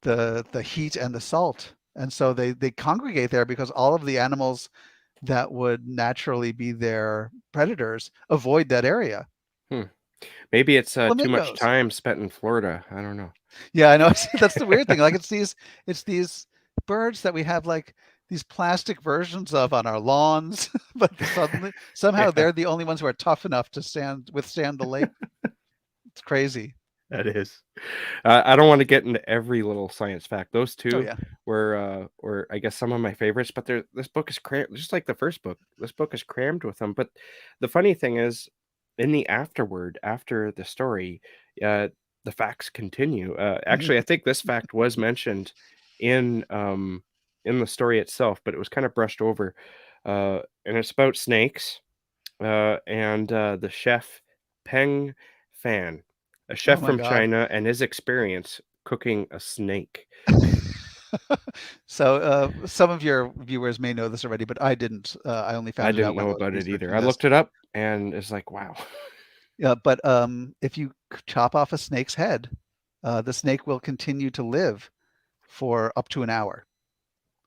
Speaker 2: the heat and the salt, and so they congregate there because all of the animals that would naturally be their predators avoid that area.
Speaker 1: Hmm. Maybe it's, too much
Speaker 2: Flamingos.
Speaker 1: time spent in Florida, I don't know.
Speaker 2: Yeah, I know. That's the weird thing. Like it's these birds that we have like these plastic versions of on our lawns, but suddenly somehow
Speaker 1: Yeah,
Speaker 2: they're the only ones who are tough enough to withstand the lake. It's crazy.
Speaker 1: that is. I don't wanna get into every little science fact. Those
Speaker 2: Oh
Speaker 1: 2
Speaker 2: yeah.
Speaker 1: were, I guess, some of my favorites, but this book is crammed just like the first book. This book is crammed with them, but the funny thing is, in the afterword, after the story, uh, the facts continue. Actually, I think this fact was mentioned in, in the story itself, but it was kinda brushed over, and it's about snakes. The chef Peng Fan, a
Speaker 2: Oh
Speaker 1: chef
Speaker 2: my
Speaker 1: from
Speaker 2: God.
Speaker 1: China, and his experience cooking a snake.
Speaker 2: So some of your viewers may know this already, but I didn't. I only
Speaker 1: I
Speaker 2: found it out
Speaker 1: didn't
Speaker 2: when
Speaker 1: know
Speaker 2: I was
Speaker 1: about it either.
Speaker 2: researching
Speaker 1: I
Speaker 2: this.
Speaker 1: looked it up and it's like, wow.
Speaker 2: Yeah, but if you chop off a snake's head, the snake will continue to live for up to an hour,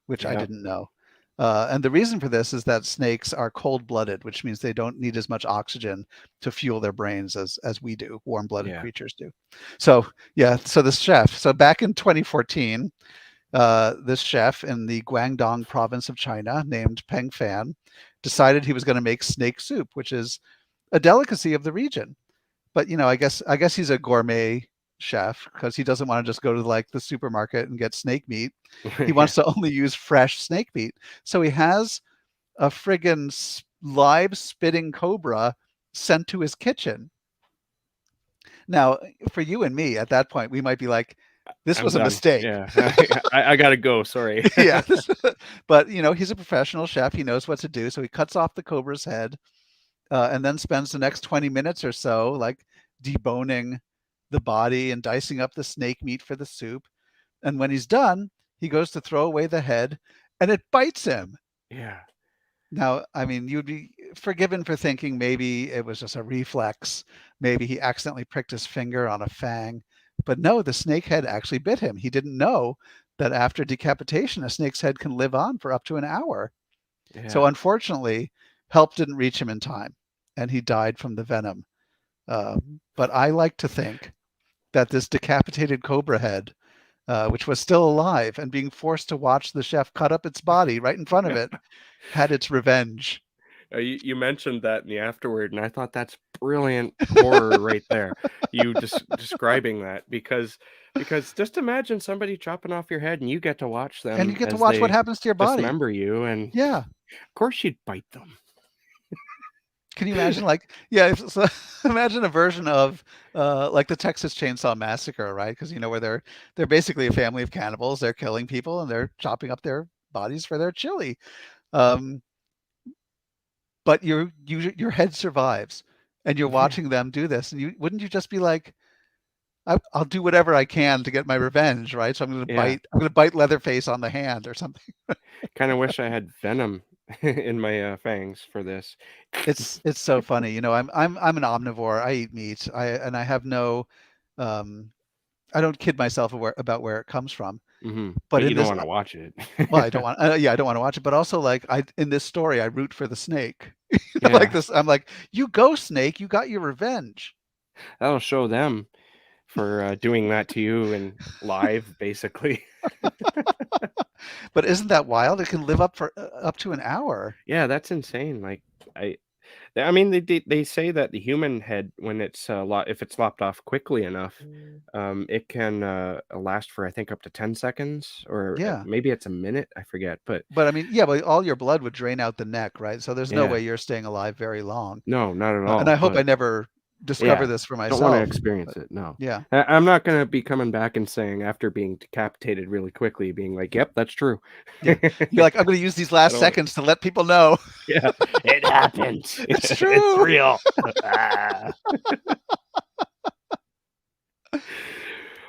Speaker 2: which I
Speaker 1: Yeah,
Speaker 2: didn't know. And the reason for this is that snakes are cold-blooded, which means they don't need as much oxygen to fuel their brains as we do, warm-blooded
Speaker 1: yeah.
Speaker 2: creatures do. So yeah, so this chef, so back in 2014, this chef in the Guangdong province of China named Peng Fan decided he was going to make snake soup, which is a delicacy of the region. But I guess he's a gourmet chef because he doesn't want to just go to like the supermarket and get snake meat. He
Speaker 1: Yeah.
Speaker 2: wants to only use fresh snake meat. So he has a friggin' live spitting cobra sent to his kitchen. Now, for you and me at that point, we might be like, this
Speaker 1: I'm
Speaker 2: was a
Speaker 1: done.
Speaker 2: mistake.
Speaker 1: Yeah. I gotta go, sorry.
Speaker 2: Yeah. But, he's a professional chef. He knows what to do. So he cuts off the cobra's head and then spends the next 20 minutes or so like deboning the body and dicing up the snake meat for the soup. And when he's done, he goes to throw away the head and it bites him.
Speaker 1: Yeah.
Speaker 2: Now, I mean, you'd be forgiven for thinking maybe it was just a reflex. Maybe he accidentally pricked his finger on a fang. But no, the snake head actually bit him. He didn't know that after decapitation, a snake's head can live on for up to an hour. So
Speaker 1: Yeah.
Speaker 2: unfortunately, help didn't reach him in time, and he died from the venom. But I like to think that this decapitated cobra head, which was still alive and being forced to watch the chef cut up its body right in front of it, had its revenge.
Speaker 1: You mentioned that in the afterword, and I thought that's brilliant horror right there. You describing that because just imagine somebody chopping off your head and you get to watch
Speaker 2: And you
Speaker 1: them
Speaker 2: get to
Speaker 1: as
Speaker 2: watch what
Speaker 1: they
Speaker 2: happens to your body.
Speaker 1: dismember you, and
Speaker 2: Yeah.
Speaker 1: of course you'd bite them.
Speaker 2: Can you imagine, like, yeah, so imagine a version of like the Texas Chainsaw Massacre, right? Because where they're basically a family of cannibals. They're killing people and they're chopping up their bodies for their chili. Um, but your head survives, and you're
Speaker 1: Yeah.
Speaker 2: watching them do this, and you just be like, I'll do whatever I can to get my revenge, right? So
Speaker 1: Yeah.
Speaker 2: I'm gonna bite Leatherface on the hand or something.
Speaker 1: Kinda wish I had venom in my, fangs for this.
Speaker 2: It's so funny, I'm an omnivore. I eat meat. I have no, um, I don't kid myself about where it comes from.
Speaker 1: Mhm.
Speaker 2: But
Speaker 1: But you
Speaker 2: in
Speaker 1: don't
Speaker 2: this,
Speaker 1: wanna watch it.
Speaker 2: well, I don't want, yeah, I don't want to watch it. But also, like, I in this story, I root for the snake. Like
Speaker 1: Yeah.
Speaker 2: this, I'm like, you go snake, you got your revenge.
Speaker 1: That'll show them. for doing that to you and live, basically.
Speaker 2: But isn't that wild? It can live up for up to an hour.
Speaker 1: Yeah, that's insane. Like, I I mean, they say that the human head, when it's if it's lopped off quickly enough, it can last for I think up to 10 seconds, or
Speaker 2: Yeah.
Speaker 1: maybe it's a minute. I forget, but
Speaker 2: But I mean, yeah, but all your blood would drain out the neck, right? So there's no
Speaker 1: yeah,
Speaker 2: way you're staying alive very long.
Speaker 1: no, not at
Speaker 2: And I
Speaker 1: all.
Speaker 2: hope I
Speaker 1: But
Speaker 2: never discover
Speaker 1: yeah,
Speaker 2: this for
Speaker 1: don't want to
Speaker 2: myself.
Speaker 1: experience
Speaker 2: But
Speaker 1: it. No,
Speaker 2: yeah,
Speaker 1: I'm not gonna be coming back and saying after being decapitated really quickly, being like, "Yep, that's true."
Speaker 2: yeah. You're like, I'm going to use these
Speaker 1: I
Speaker 2: last
Speaker 1: don't want.
Speaker 2: seconds to let people know
Speaker 1: Yeah, it happened.
Speaker 2: it's
Speaker 1: It's
Speaker 2: true.
Speaker 1: real. Ah.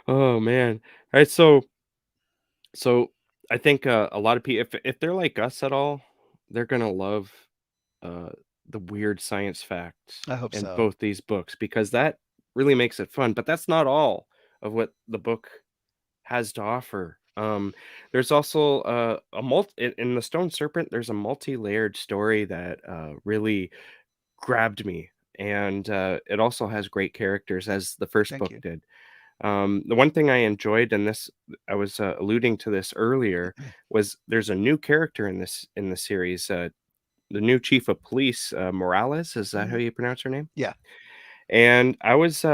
Speaker 1: Oh man. All right, so I think a lot of people, if they're like us at all, they're gonna love uh the weird science facts
Speaker 2: I hope
Speaker 1: in
Speaker 2: so.
Speaker 1: both these books, because that really makes it fun. But that's not all of what the book has to offer. There's also a in the Stone Serpent. There's a multi-layered story that really grabbed me, and it also has great characters, as the first
Speaker 2: Thank
Speaker 1: book
Speaker 2: you.
Speaker 1: did. The one thing I enjoyed, and this I was alluding to this earlier, was there's a new character in the series. The new chief of police, Morales. Is that how
Speaker 2: Mhm.
Speaker 1: you pronounce her name?
Speaker 2: Yeah.
Speaker 1: And I was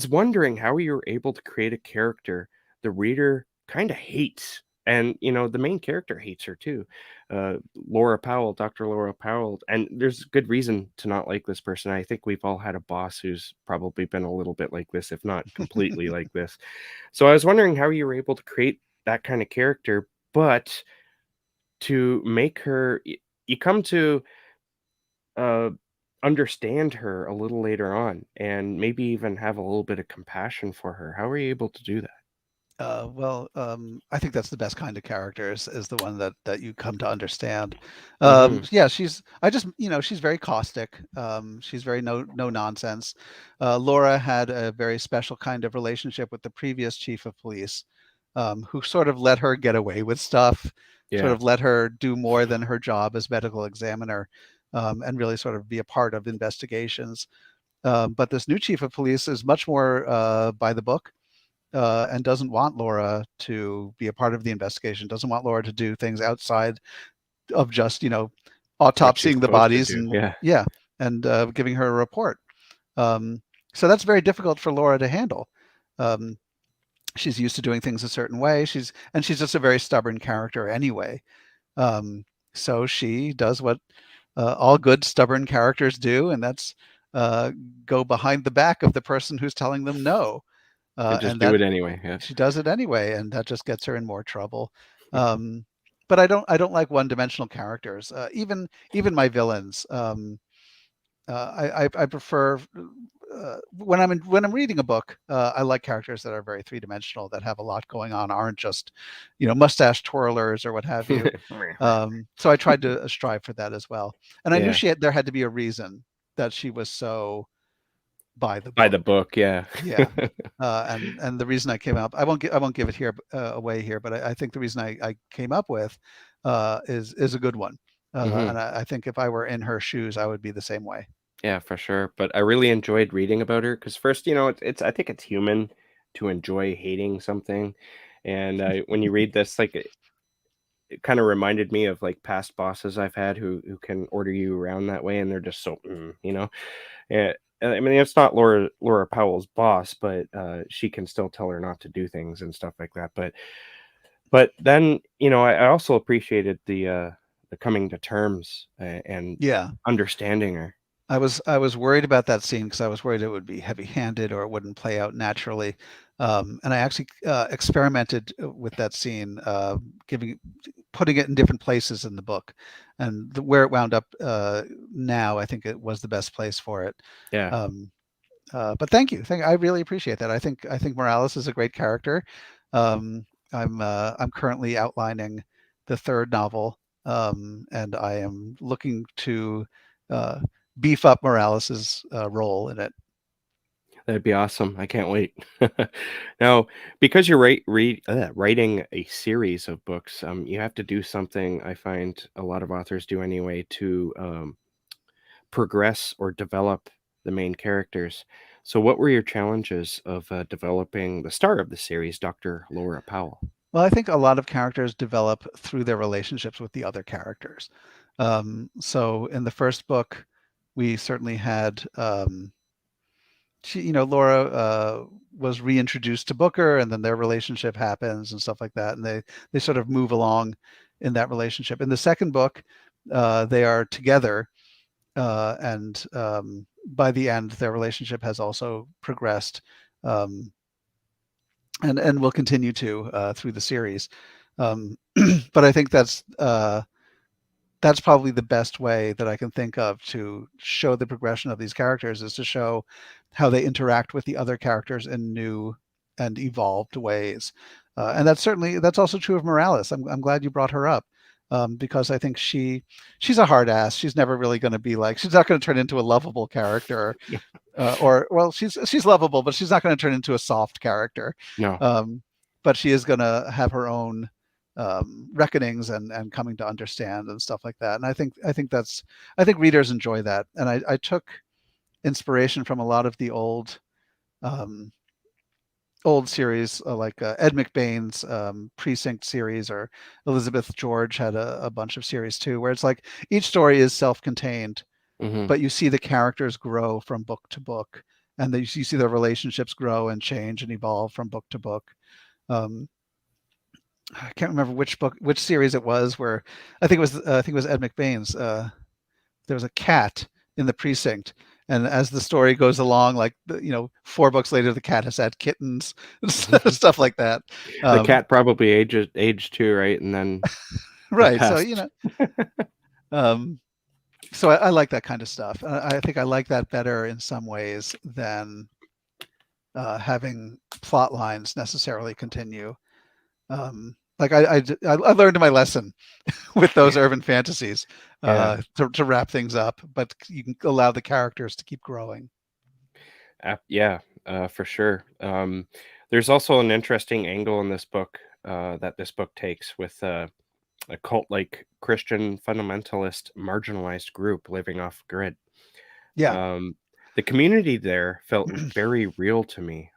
Speaker 1: wondering how you were able to create a character the reader kind of hates. And the main character hates her too. Laura Powell, Dr. Laura Powell. And there's good reason to not like this person. I think we've all had a boss who's probably been a little bit like this, if not completely like this. So I was wondering how you were able to create that kind of character, but to make her you come to uh understand her a little later on, and maybe even have a little bit of compassion for her. How are you able to do that?
Speaker 2: I think that's the best kind of character is the one that you come to understand.
Speaker 1: Mhm.
Speaker 2: Yeah, she's very caustic. She's very no nonsense. Laura had a very special kind of relationship with the previous chief of police, who sort of let her get away with stuff, sort
Speaker 1: Yeah.
Speaker 2: of let her do more than her job as medical examiner, and really sort of be a part of investigations. But this new chief of police is much more by the book, and doesn't want Laura to be a part of the investigation, doesn't want Laura to do things outside of just,
Speaker 1: What she's
Speaker 2: autopsying the
Speaker 1: supposed to
Speaker 2: bodies
Speaker 1: do.
Speaker 2: and,
Speaker 1: Yeah.
Speaker 2: yeah, and giving her a report. Um, so that's very difficult for Laura to handle. Um, she's used to doing things a certain way. She's just a very stubborn character anyway. Um, so she does what all good stubborn characters do, and that's uh, go behind the back of the person who's telling them no.
Speaker 1: And just
Speaker 2: And
Speaker 1: do
Speaker 2: that
Speaker 1: it anyway. Yeah.
Speaker 2: she does it anyway, and that just gets her in more trouble. But I don't like one-dimensional characters. Even my villains. I prefer when I'm reading a book. I like characters that are very three-dimensional, that have a lot going on, aren't just, mustache twirlers or what have you. So I tried to strive for that as well. And I knew
Speaker 1: Yeah.
Speaker 2: there had to be a reason that she was so by the
Speaker 1: By
Speaker 2: book.
Speaker 1: the book, yeah.
Speaker 2: Yeah. And the reason I came up, I won't give it here away here, but I think the reason I came up with is a good one.
Speaker 1: Mhm.
Speaker 2: And I think if I were in her shoes, I would be the same way.
Speaker 1: Yeah, for sure. But I really enjoyed reading about her because first, it's I think it's human to enjoy hating something. And when you read this, like it kind of reminded me of like past bosses I've had who can order you around that way, and they're just so Yeah, I mean, it's not Laura Powell's boss, but she can still tell her not to do things and stuff like that. But then, I also appreciated the coming to terms and
Speaker 2: Yeah.
Speaker 1: understanding her.
Speaker 2: I was worried about that scene because I was worried it would be heavy-handed or it wouldn't play out naturally. And I actually experimented with that scene, putting it in different places in the book, and where it wound up now, I think it was the best place for it.
Speaker 1: Yeah,
Speaker 2: Um, but thank you. I really appreciate that. I think Morales is a great character. Um, I'm currently outlining the third novel, and I am looking to uh, beef up Morales's role in it.
Speaker 1: that'd be awesome. I can't wait. Now, because you're writing a series of books, you have to do something I find a lot of authors do anyway to progress or develop the main characters. So, what were your challenges of developing the star of the series, Dr. Laura Powell?
Speaker 2: Well, I think a lot of characters develop through their relationships with the other characters. So in the first book, we certainly had Laura was reintroduced to Booker, and then their relationship happens and stuff like that, and they sort of move along in that relationship. In the second book, they are together, and by the end, their relationship has also progressed, um, and will continue to through the series. Um, but I think that's probably the best way that I can think of to show the progression of these characters, is to show how they interact with the other characters in new and evolved ways. And that's also true of Morales. I'm glad you brought her up, because I think she's a hard ass. She's never really going to be like, she's not going to turn into a lovable character, or well, she's lovable, but she's not going to turn into a soft character.
Speaker 1: No.
Speaker 2: Um, but she is going to have her own reckonings and coming to understand and stuff like that. And I think readers enjoy that. And I took inspiration from a lot of the um, old series, like Ed McBain's Precinct series, or Elizabeth George had a bunch of series too, where it's like each story is self-contained,
Speaker 1: Hmm.
Speaker 2: but you see the characters grow from book to book, and you see their relationships grow and change and evolve from book to book. Um, I can't remember which series it was, where I think it was Ed McBain's. There was a cat in the precinct, and as the story goes along, like 4 books later, the cat has had kittens and stuff like that.
Speaker 1: The
Speaker 2: Um,
Speaker 1: cat probably aged too, right? And then it
Speaker 2: right. So
Speaker 1: passed.
Speaker 2: um, I like that kind of stuff. I think I like that better in some ways than having plot lines necessarily continue. Like I learned my lesson with those
Speaker 1: Yeah.
Speaker 2: urban fantasies,
Speaker 1: Yeah.
Speaker 2: to wrap things up, but you can allow the characters to keep growing.
Speaker 1: Yeah, for sure. There's also an interesting angle in this book that this book takes with a cult like Christian fundamentalist marginalized group living off grid.
Speaker 2: Yeah.
Speaker 1: Um, the community there felt very real to me.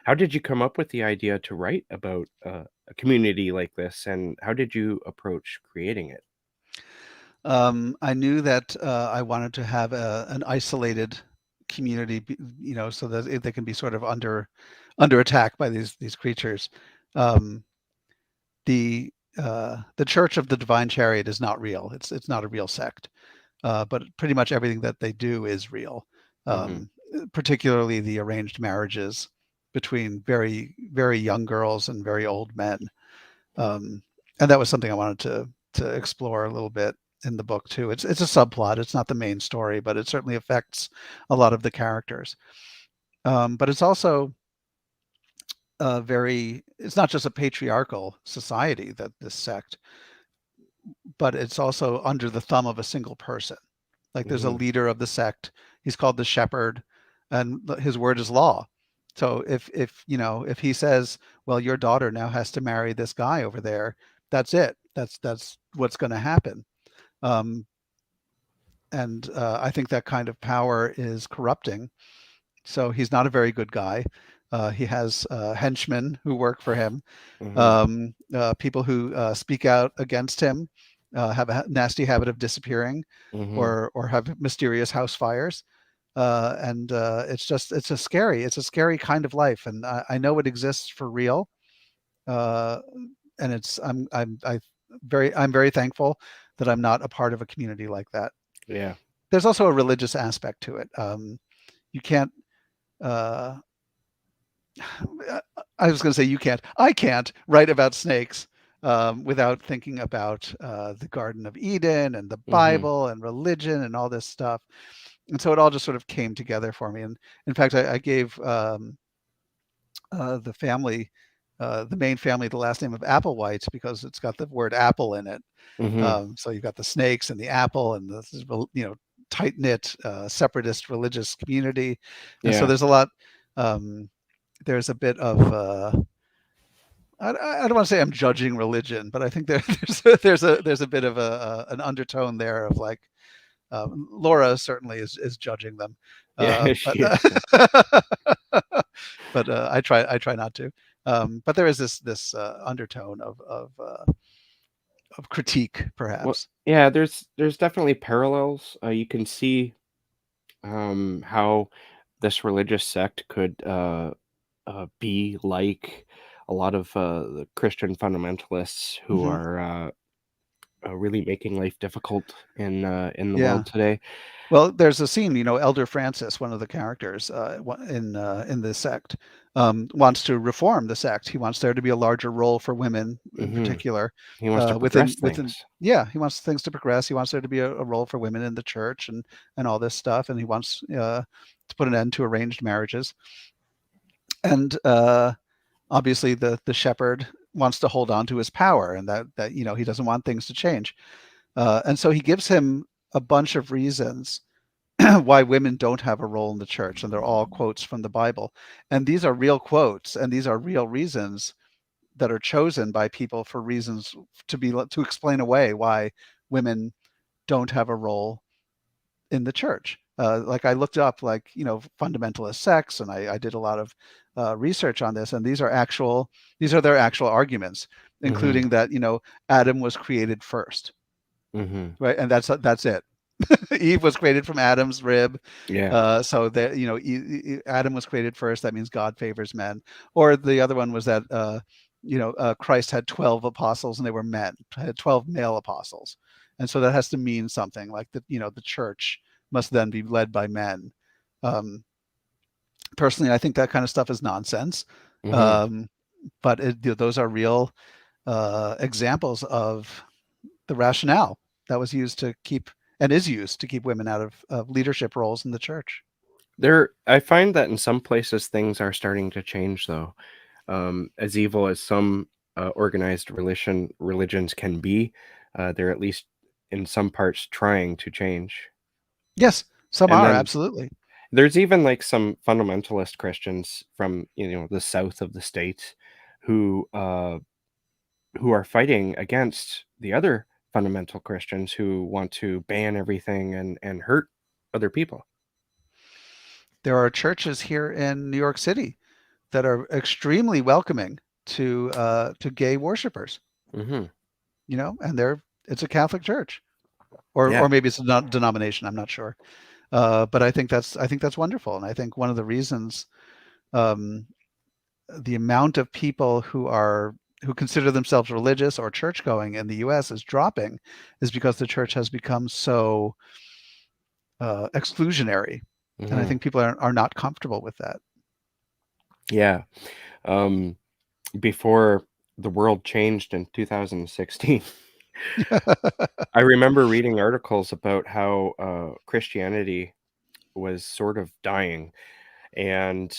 Speaker 1: How did you come up with the idea to write about a community like this, and how did you approach creating it?
Speaker 2: I knew that I wanted to have an isolated community, so that they can be sort of under attack by these creatures. Um, the Church of the Divine Chariot is not real. It's not a real sect, but pretty much everything that they do is real.
Speaker 1: Hmm.
Speaker 2: Um, Particularly the arranged marriages between very very young girls and very old men, and that was something I wanted to explore a little bit in the book too. It's a subplot. It's not the main story, but it certainly affects a lot of the characters. But it's also it's not just a patriarchal society, that this sect, but it's also under the thumb of a single person. Like there's a
Speaker 1: Hmm.
Speaker 2: leader of the sect. He's called the shepherd, and his word is law. So if he says, well, your daughter now has to marry this guy over there, that's it. That's what's going to happen. Um, and I think that kind of power is corrupting. So he's not a very good guy. He has henchmen who work for him,
Speaker 1: Hmm.
Speaker 2: people who speak out against him, have a nasty habit of disappearing,
Speaker 1: Hmm.
Speaker 2: or have mysterious house fires. And it's a scary kind of life, and I know it exists for real. Uh, and it's I'm very thankful that I'm not a part of a community like that.
Speaker 1: Yeah.
Speaker 2: There's also a religious aspect to it. You can't. Uh, I was going to say you can't. I can't write about snakes without thinking about the Garden of Eden and the
Speaker 1: Hmm.
Speaker 2: Bible and religion and all this stuff. And so it all just sort of came together for me. And in fact, I gave the family, the main family, the last name of Applewhite, because it's got the word apple in it.
Speaker 1: Hmm.
Speaker 2: So you've got the snakes and the apple and tight knit separatist religious community, and so
Speaker 1: Yeah.
Speaker 2: there's a lot. Um, there's a bit of I don't want to say I'm judging religion, but I think there's a bit of an undertone there of like Laura certainly is judging them,
Speaker 1: Yeah,
Speaker 2: But
Speaker 1: she is. Yeah.
Speaker 2: but I try not to. But there is this undertone of critique,
Speaker 1: Well,
Speaker 2: perhaps.
Speaker 1: yeah, there's definitely parallels. You can see how this religious sect could be like a lot of the Christian fundamentalists who
Speaker 2: Hmm.
Speaker 1: are really making life difficult in the
Speaker 2: Yeah.
Speaker 1: world today.
Speaker 2: Well, there's a scene, Elder Francis, one of the characters in the sect, wants to reform the sect. He wants there to be a larger role for women, in
Speaker 1: Hmm.
Speaker 2: particular,
Speaker 1: He wants to
Speaker 2: within
Speaker 1: progress
Speaker 2: within.
Speaker 1: things.
Speaker 2: Yeah, he wants things to progress. He wants there to be a role for women in the church and all this stuff, and he wants to put an end to arranged marriages. And obviously, the shepherd wants to hold on to his power, and that he doesn't want things to change. And so he gives him a bunch of reasons why women don't have a role in the church, and they're all quotes from the Bible. And these are real quotes, and these are real reasons that are chosen by people for reasons to explain away why women don't have a role in the church. Like I looked up fundamentalist sects, and I did a lot of research on this, and these are their actual arguments,
Speaker 1: Hmm.
Speaker 2: including that Adam was created first,
Speaker 1: Hmm.
Speaker 2: right? And that's it. Eve was created from Adam's rib.
Speaker 1: Yeah.
Speaker 2: So that Adam was created first. That means God favors men. Or the other one was that Christ had 12 apostles and they were men. Had 12 male apostles, and so that has to mean something like that. The church must then be led by men. Um, Personally, I think that kind of stuff is nonsense.
Speaker 1: Hmm.
Speaker 2: Um, but those are real examples of the rationale that was used to keep and is used to keep women out of leadership roles in the church.
Speaker 1: I find that in some places things are starting to change, though. As evil as some organized religions can be, they're at least in some parts trying to change.
Speaker 2: Yes, some
Speaker 1: And
Speaker 2: are
Speaker 1: then
Speaker 2: absolutely.
Speaker 1: there's even like some fundamentalist Christians from the south of the state who who are fighting against the other fundamental Christians who want to ban everything and hurt other people.
Speaker 2: There are churches here in New York City that are extremely welcoming to gay worshipers.
Speaker 1: Hmm.
Speaker 2: And it's a Catholic church, or
Speaker 1: Yeah.
Speaker 2: or maybe it's a denomination. I'm not sure, but I think that's wonderful, and I think one of the reasons um, the amount of people who consider themselves religious or church going in the U.S. is dropping, is because the church has become so exclusionary, and I
Speaker 1: Hmm.
Speaker 2: think people are not comfortable with that.
Speaker 1: Yeah. Um, before the world changed in 2016, I remember reading articles about how Christianity was sort of dying, and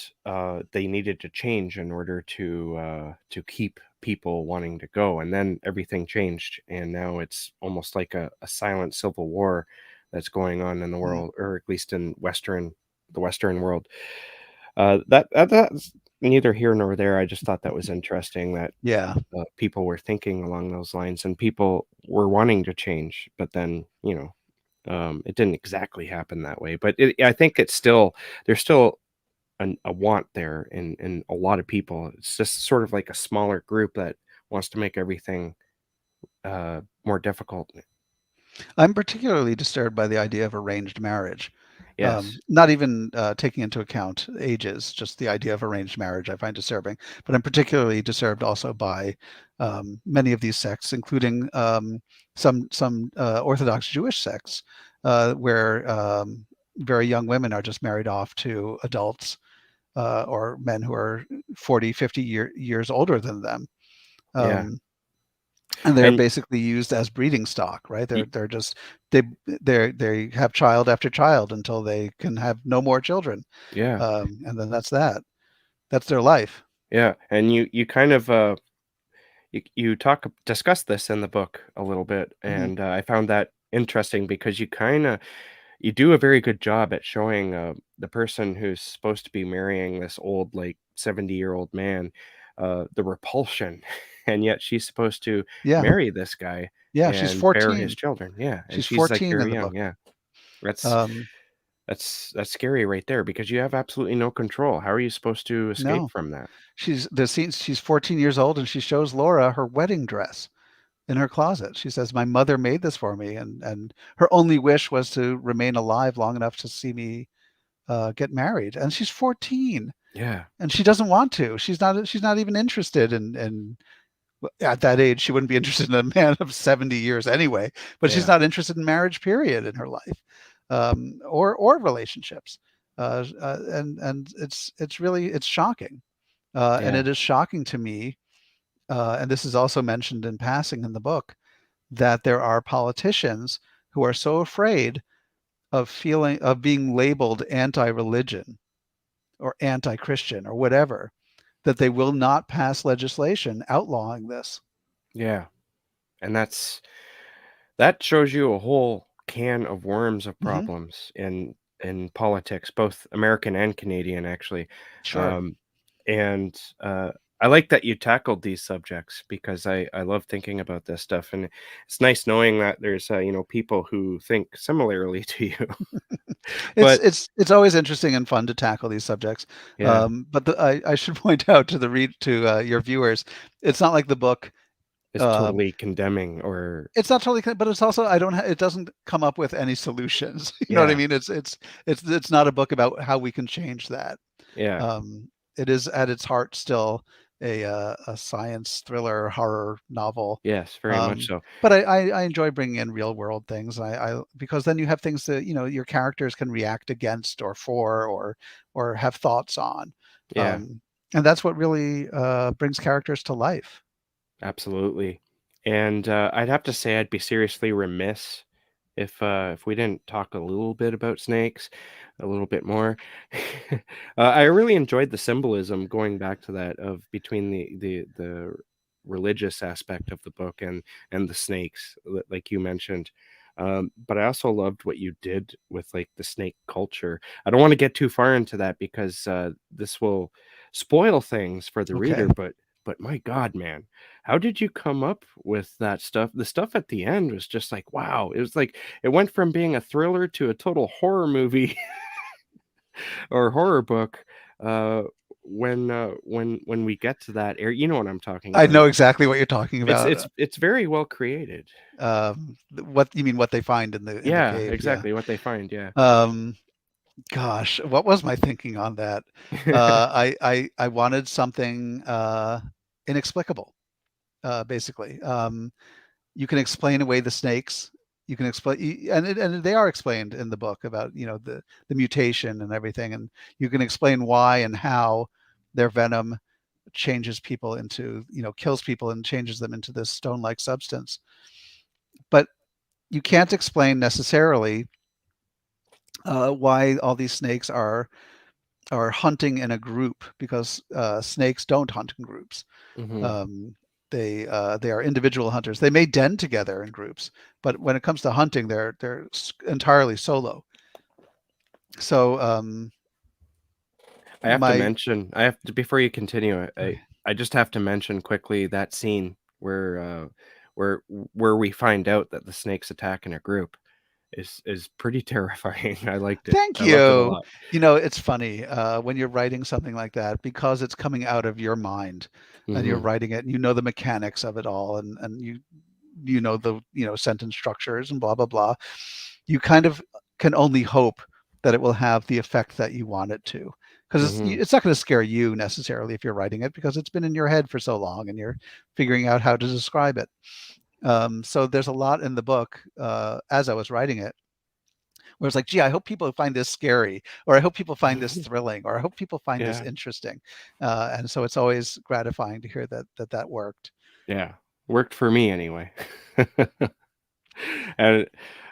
Speaker 1: they needed to change in order to keep people wanting to go. And then everything changed, and now it's almost like a silent civil war that's going on in the
Speaker 2: Mm,
Speaker 1: world, or at least in the Western world. That's neither here nor there. I just thought that was interesting that
Speaker 2: yeah,
Speaker 1: people were thinking along those lines, and people were wanting to change, but then it didn't exactly happen that way. But I think it's still there's still a want there in a lot of people. It's just sort of like a smaller group that wants to make everything more difficult.
Speaker 2: I'm particularly disturbed by the idea of arranged marriage.
Speaker 1: Yes.
Speaker 2: Not even taking into account ages, just the idea of arranged marriage I find disturbing. But I'm particularly disturbed also by many of these sects, including some Orthodox Jewish sects, where very young women are just married off to adults or men who are 40, 50 years older than them.
Speaker 1: Yeah.
Speaker 2: Um, and they're
Speaker 1: And
Speaker 2: basically used as breeding stock, right?
Speaker 1: y-
Speaker 2: They're just they they have child after child until they can have no more children,
Speaker 1: yeah.
Speaker 2: and then that's that. That's their life.
Speaker 1: Yeah. And you kind of you discuss this in the book a little bit,
Speaker 2: Hmm.
Speaker 1: and I found that interesting because you do a very good job at showing the person who's supposed to be marrying this old, like 70-year-old man, the repulsion, and yet she's supposed to
Speaker 2: Yeah,
Speaker 1: marry this guy
Speaker 2: yeah. She's
Speaker 1: and bear his
Speaker 2: 14.
Speaker 1: children. Yeah, and
Speaker 2: She's
Speaker 1: she's like
Speaker 2: 14 in
Speaker 1: very
Speaker 2: the
Speaker 1: young.
Speaker 2: book.
Speaker 1: Yeah, that's
Speaker 2: Um,
Speaker 1: That's scary right there because you have absolutely no control. How are you supposed to escape
Speaker 2: No,
Speaker 1: from that?
Speaker 2: she's 14 years old and she shows Laura her wedding dress in her closet. She says, "My mother made this for me, and her only wish was to remain alive long enough to see me get married." And she's 14,
Speaker 1: Yeah,
Speaker 2: and she doesn't want to. She's not even interested in at that age. She wouldn't be interested in a man of 70 years anyway. But she's
Speaker 1: yeah,
Speaker 2: not interested in marriage, period, in her life, or relationships. And it's really it's shocking, and
Speaker 1: yeah,
Speaker 2: it is shocking to me. And this is also mentioned in passing in the book, that there are politicians who are so afraid of being labeled anti-religion or anti-Christian or whatever, that they will not pass legislation outlawing this.
Speaker 1: yeah, and that shows you a whole can of worms of
Speaker 2: Hmm.
Speaker 1: problems in politics, both American and Canadian, actually.
Speaker 2: Sure.
Speaker 1: Um, and I like that you tackled these subjects because I love thinking about this stuff, and it's nice knowing that there's people who think similarly to you.
Speaker 2: It's
Speaker 1: But
Speaker 2: it's it's always interesting and fun to tackle these subjects.
Speaker 1: yeah,
Speaker 2: I should point out to your viewers, it's not like the book.
Speaker 1: it's
Speaker 2: Uh,
Speaker 1: totally condemning or
Speaker 2: it's not totally, but it's also I don't. It doesn't come up with any solutions. You know what I
Speaker 1: yeah,
Speaker 2: mean? It's not a book about how we can change that.
Speaker 1: yeah,
Speaker 2: Um, it is at its heart still a science thriller horror novel.
Speaker 1: yes, very much
Speaker 2: Um,
Speaker 1: so.
Speaker 2: but I enjoy bringing in real world things. I because then you have things that your characters can react against or for or have thoughts on,
Speaker 1: Yeah.
Speaker 2: um, and that's what really brings characters to life.
Speaker 1: Absolutely. And, I'd have to say I'd be seriously remiss if we didn't talk a little bit about snakes, a little bit more. I really enjoyed the symbolism going back to that of between the religious aspect of the book and the snakes, like you mentioned. But I also loved what you did with, like, the snake culture. I don't wanna get too far into that because, this will spoil things for the
Speaker 2: Okay.
Speaker 1: reader, but my god, man, how did you come up with that stuff? The stuff at the end was just like, wow. It was like it went from being a thriller to a total horror movie or horror book. Uh, when we get to that area, you know what I'm talking
Speaker 2: I know
Speaker 1: about.
Speaker 2: exactly what you're talking
Speaker 1: It's
Speaker 2: about.
Speaker 1: it's it's very well created.
Speaker 2: What you mean? What they find in the
Speaker 1: Yeah,
Speaker 2: cave? Yeah.
Speaker 1: exactly what they find. Yeah.
Speaker 2: Um, Gosh, what was my thinking on that? I wanted something inexplicable, basically. You can explain away the snakes. You can explain, and they are explained in the book about the mutation and everything, and you can explain why and how their venom changes people into kills people and changes them into this stone-like substance. But you can't explain necessarily why all these snakes are hunting in a group, because snakes don't hunt in groups.
Speaker 1: Hmm.
Speaker 2: Um, they are individual hunters. They may den together in groups, but when it comes to hunting, they're entirely solo. So
Speaker 1: I have to
Speaker 2: my
Speaker 1: mention. I have to before you continue. I just have to mention quickly that scene where where we find out that the snakes attack in a group. Is pretty terrifying. I liked it.
Speaker 2: Thank
Speaker 1: I loved it a
Speaker 2: you.
Speaker 1: lot.
Speaker 2: It's funny when you're writing something like that, because it's coming out of your mind and you're
Speaker 1: Mhm,
Speaker 2: writing it and you know the mechanics of it all, and you know the sentence structures and blah blah blah. You kind of can only hope that it will have the effect that you want it to, because
Speaker 1: mhm.
Speaker 2: it's not going to scare you necessarily if you're writing it, because it's been in your head for so long and you're figuring out how to describe it. So there's a lot in the book as I was writing it where it's like, gee, I hope people find this scary, or I hope people find this thrilling, or I hope people find this
Speaker 1: Yeah,
Speaker 2: interesting. And so it's always gratifying to hear that worked.
Speaker 1: yeah. Worked for me anyway. And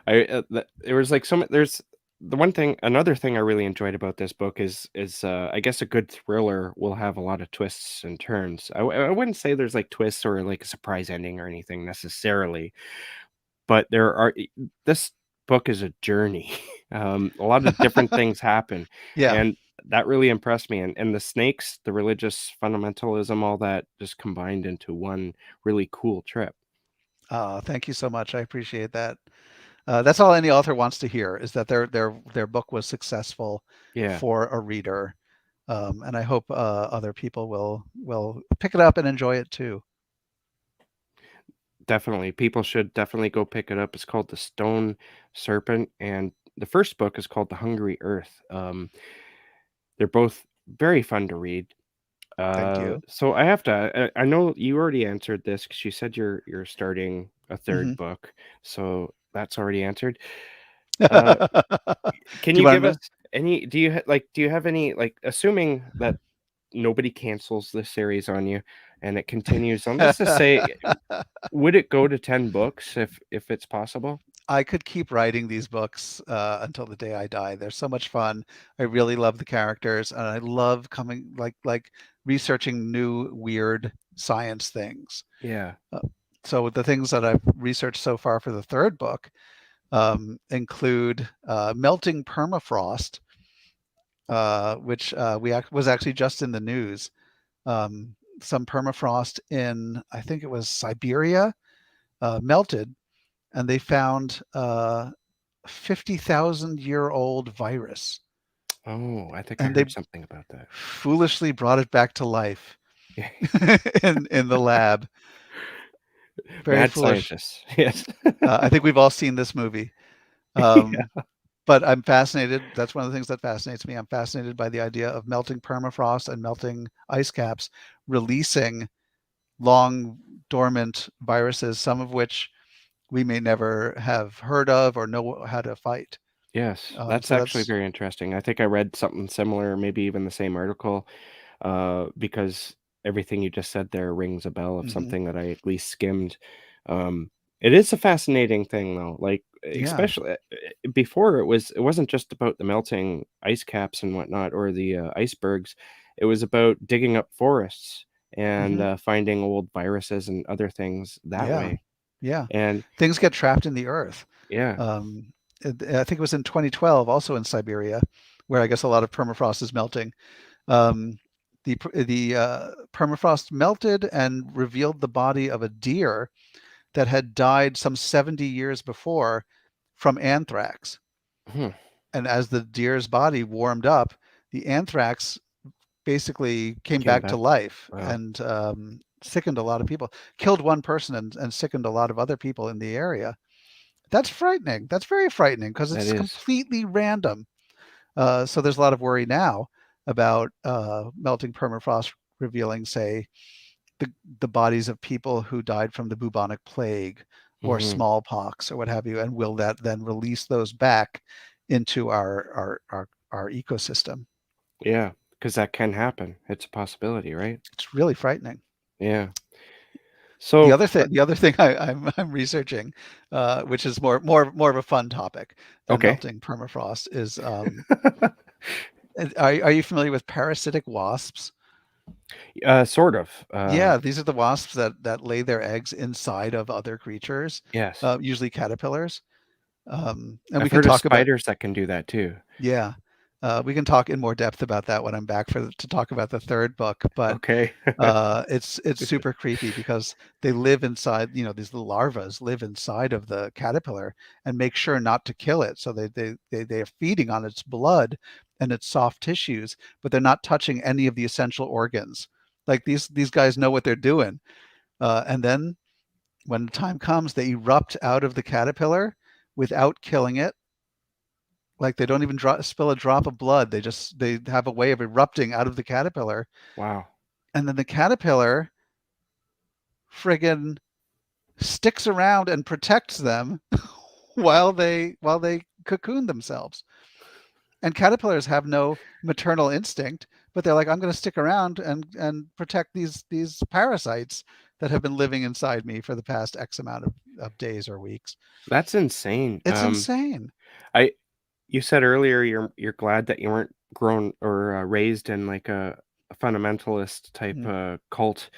Speaker 1: there was, like, there's the one thing another thing I really enjoyed about this book is, I guess a good thriller will have a lot of twists and turns. I wouldn't say there's, like, twists or, like, a surprise ending or anything necessarily, but this book is a journey. A lot of different things happen,
Speaker 2: Yeah.
Speaker 1: and that really impressed me, and the snakes, the religious fundamentalism, all that just combined into one really cool trip.
Speaker 2: Thank you so much. I appreciate that. That's all any author wants to hear, is that their book was successful
Speaker 1: Yeah,
Speaker 2: for a reader. And I hope other people will pick it up and enjoy it too.
Speaker 1: definitely. People should definitely go pick it up. It's called The Stone Serpent, and the first book is called The Hungry Earth. They're both very fun to read.
Speaker 2: Thank you.
Speaker 1: So I have to. I know you already answered this because you said you're starting a third
Speaker 2: Hmm.
Speaker 1: book, so that's already answered. Uh,
Speaker 2: Do
Speaker 1: can
Speaker 2: you
Speaker 1: you
Speaker 2: want
Speaker 1: give
Speaker 2: to
Speaker 1: us any? Do you have any like? Assuming that nobody cancels this series on you, and it continues on. Let's just say,
Speaker 2: know?
Speaker 1: would it go to 10 books if it's possible?
Speaker 2: I could keep writing these books until the day I die. They're so much fun. I really love the characters, and I love coming like researching new weird science things.
Speaker 1: Yeah.
Speaker 2: Uh, so the things that I've researched so far for the third book include melting permafrost, which was actually just in the news. Some permafrost in, I think it was Siberia, melted, and they found 50,000-year-old virus,
Speaker 1: Oh, I think I
Speaker 2: and they
Speaker 1: heard something about that.
Speaker 2: foolishly brought it back to life
Speaker 1: Yeah.
Speaker 2: in the lab. Very
Speaker 1: Mad
Speaker 2: foolish.
Speaker 1: scientists. Yes.
Speaker 2: I think we've all seen this movie.
Speaker 1: Yeah.
Speaker 2: Um, but I'm fascinated. That's one of the things that fascinates me. I'm fascinated by the idea of melting permafrost and melting ice caps, releasing long dormant viruses, some of which we may never have heard of or know how to fight.
Speaker 1: Yes, that's
Speaker 2: So
Speaker 1: actually
Speaker 2: that's
Speaker 1: very interesting. I think I read something similar, maybe even the same article, because everything you just said there rings a bell of
Speaker 2: mhm.
Speaker 1: something that I at least skimmed. Um, it is a fascinating thing though, like
Speaker 2: Yeah.
Speaker 1: especially before it wasn't just about the melting ice caps and whatnot or the icebergs. It was about digging up forests and
Speaker 2: Hmm.
Speaker 1: finding old viruses and other things that
Speaker 2: Yeah.
Speaker 1: way.
Speaker 2: Yeah.
Speaker 1: And
Speaker 2: Things get trapped in the earth.
Speaker 1: yeah,
Speaker 2: Um, I think it was in 2012, also in Siberia, where I guess a lot of permafrost is melting. Um, the permafrost melted and revealed the body of a deer that had died some 70 years before from anthrax.
Speaker 1: hmm,
Speaker 2: And as the deer's body warmed up, the anthrax basically came
Speaker 1: came
Speaker 2: back to
Speaker 1: back.
Speaker 2: life
Speaker 1: Wow,
Speaker 2: and sickened a lot of people, killed one person and sickened a lot of other people in the area. That's frightening. That's very frightening because
Speaker 1: that
Speaker 2: it's
Speaker 1: is.
Speaker 2: completely random. So there's a lot of worry now about melting permafrost revealing, say, the the bodies of people who died from the bubonic plague or
Speaker 1: Hmm.
Speaker 2: smallpox or what have you, and will that then release those back into our ecosystem?
Speaker 1: Yeah, because that can happen. It's a possibility, right?
Speaker 2: It's really frightening.
Speaker 1: Yeah. So,
Speaker 2: The other thing I'm researching, which is more of a fun topic than
Speaker 1: okay.
Speaker 2: melting permafrost, is are you familiar with parasitic wasps?
Speaker 1: Sort of.
Speaker 2: Yeah, these are the wasps that lay their eggs inside of other creatures,
Speaker 1: Yes.
Speaker 2: usually caterpillars. And we
Speaker 1: I've
Speaker 2: can
Speaker 1: heard of
Speaker 2: talk about,
Speaker 1: spiders that can do that too.
Speaker 2: yeah, we can talk in more depth about that when I'm back to talk about the third book. But
Speaker 1: Okay.
Speaker 2: it's super creepy because they live inside, these little larvas live inside of the caterpillar and make sure not to kill it. So they are feeding on its blood and its soft tissues, but they're not touching any of the essential organs. Like these guys know what they're doing. And then when the time comes, they erupt out of the caterpillar without killing it. Like they don't even spill a drop of blood. They have a way of erupting out of the caterpillar,
Speaker 1: Wow.
Speaker 2: and then the caterpillar friggin' sticks around and protects them while they cocoon themselves. And caterpillars have no maternal instinct, but they're like, I'm going to stick around and protect these parasites that have been living inside me for the past X amount of days or weeks.
Speaker 1: That's insane.
Speaker 2: It's insane.
Speaker 1: I you said earlier you're glad that you weren't grown or raised in like a fundamentalist type
Speaker 2: Mm.
Speaker 1: cult.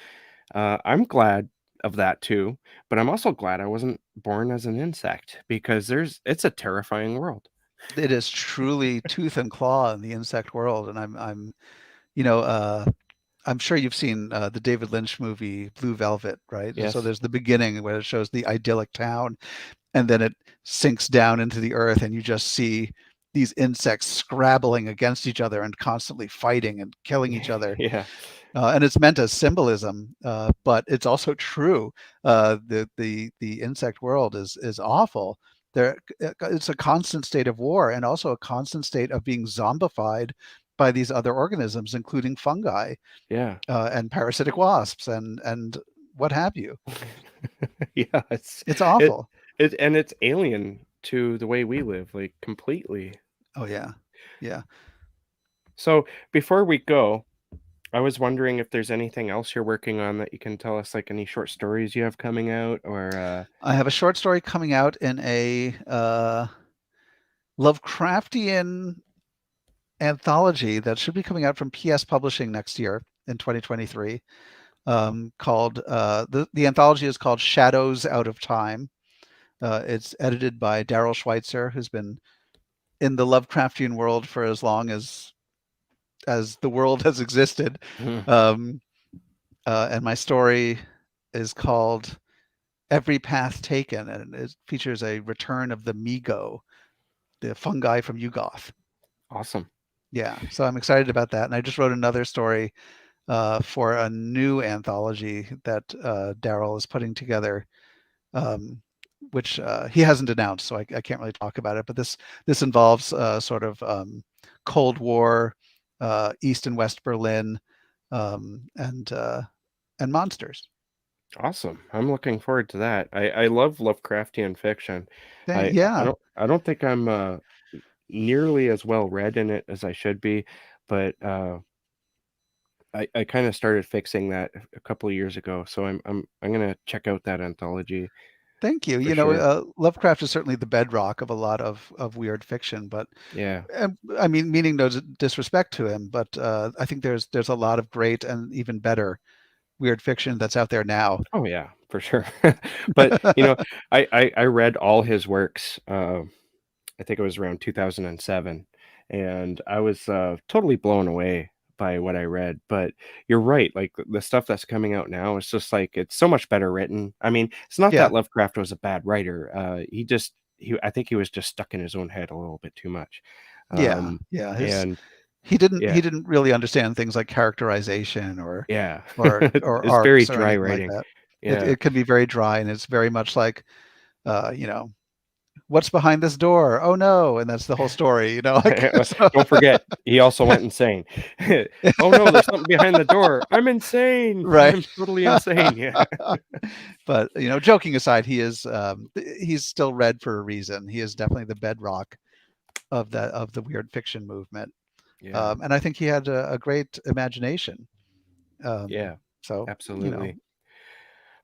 Speaker 1: I'm glad of that too, but I'm also glad I wasn't born as an insect because it's a terrifying world.
Speaker 2: It is truly tooth and claw in the insect world, and you know, uh, I'm sure you've seen the David Lynch movie Blue Velvet, right? And so
Speaker 1: Yes.
Speaker 2: there's the beginning where it shows the idyllic town, and then it sinks down into the earth, and you just see these insects scrabbling against each other and constantly fighting and killing each other.
Speaker 1: Yeah.
Speaker 2: And it's meant as symbolism, but it's also true. The insect world is awful. There, it's a constant state of war, and also a constant state of being zombified by these other organisms, including fungi,
Speaker 1: Yeah.
Speaker 2: and parasitic wasps, and what have you.
Speaker 1: Yeah,
Speaker 2: It's
Speaker 1: it
Speaker 2: awful.
Speaker 1: and it's alien to the way we live, like, completely.
Speaker 2: Oh yeah, yeah.
Speaker 1: So, before we go, I was wondering if there's anything else you're working on that you can tell us, like any short stories you have coming out or,
Speaker 2: I have a short story coming out in a Lovecraftian anthology that should be coming out from PS Publishing next year in 2023. Called the anthology is called Shadows Out of Time. It's edited by Daryl Schweitzer, who's been in the Lovecraftian world for as long as the world has existed.
Speaker 1: Mhm.
Speaker 2: Um, and my story is called Every Path Taken, and it features a return of the Migo, the fungi from Yugoth.
Speaker 1: Awesome.
Speaker 2: Yeah, so I'm excited about that. And I just wrote another story for a new anthology that Daryl is putting together, um, which he hasn't announced, so I can't really talk about it. But this involves sort of Cold War, East and West Berlin, and monsters.
Speaker 1: Awesome. I'm looking forward to that. I love Lovecraftian fiction.
Speaker 2: Yeah,
Speaker 1: I don't think I'm, nearly as well read in it as I should be, but, I kinda started fixing that a couple of years ago, so I'm gonna check out that anthology
Speaker 2: thank you.
Speaker 1: for
Speaker 2: You know,
Speaker 1: sure.
Speaker 2: Lovecraft is certainly the bedrock of a lot of weird fiction, but
Speaker 1: Yeah.
Speaker 2: I mean, meaning no disrespect to him, but I think there's a lot of great and even better weird fiction that's out there now.
Speaker 1: Oh, yeah, for sure. But, I read all his works, I think it was around 2007, and I was, totally blown away by what I read, but you're right, like, the stuff that's coming out now is just, like, it's so much better written. I mean, it's not
Speaker 2: Yeah,
Speaker 1: that Lovecraft was a bad writer, he I think he was just stuck in his own head a little bit too much.
Speaker 2: yeah,
Speaker 1: Um,
Speaker 2: yeah. His
Speaker 1: and
Speaker 2: he
Speaker 1: yeah,
Speaker 2: didn't really understand things like characterization or
Speaker 1: yeah.
Speaker 2: or
Speaker 1: It's very
Speaker 2: arcs or
Speaker 1: dry
Speaker 2: anything like
Speaker 1: writing.
Speaker 2: that.
Speaker 1: Yeah.
Speaker 2: It can be very dry, and it's very much like, you know, what's behind this door? Oh no, and that's the whole story. You know, like so,
Speaker 1: Don't forget, he also went insane. "Oh, no, there's something behind the door. I'm insane.
Speaker 2: right.
Speaker 1: I'm totally insane." Yeah.
Speaker 2: But joking aside, he's still read for a reason. He is definitely the bedrock of the weird fiction movement,
Speaker 1: Yeah.
Speaker 2: and I think he had a great imagination. Um,
Speaker 1: Yeah.
Speaker 2: so you know,
Speaker 1: Absolutely.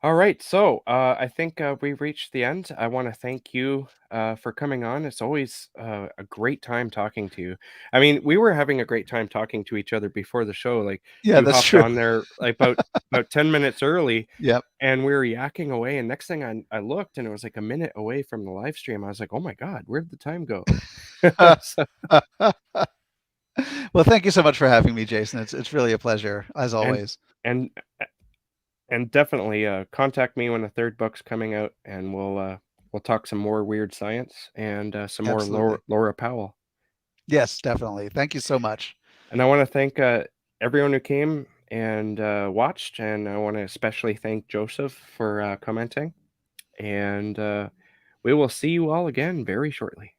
Speaker 1: Alright, so, I think, we've reached the end. I wanna thank you, for coming on. It's always, a great time talking to you. I mean, we were having a great time talking to each other before the show, like,
Speaker 2: yeah,
Speaker 1: you
Speaker 2: that's
Speaker 1: hopped
Speaker 2: true.
Speaker 1: on there, like, about 10 minutes early,
Speaker 2: Yep.
Speaker 1: and we were yakking away, and next thing I looked, and it was, like, a minute away from the live stream. I was like, "Oh my god, where'd the time go?" So
Speaker 2: Well, thank you so much for having me, Jason. It's really a pleasure as
Speaker 1: and
Speaker 2: always.
Speaker 1: and and definitely, contact me when the 3rd book's coming out, and we'll talk some more weird science and, some more
Speaker 2: Absolutely.
Speaker 1: Laura Powell.
Speaker 2: Yes, definitely. Thank you so much.
Speaker 1: And I wanna thank, everyone who came and, watched, and I wanna especially thank Joseph for, commenting, and, we will see you all again very shortly.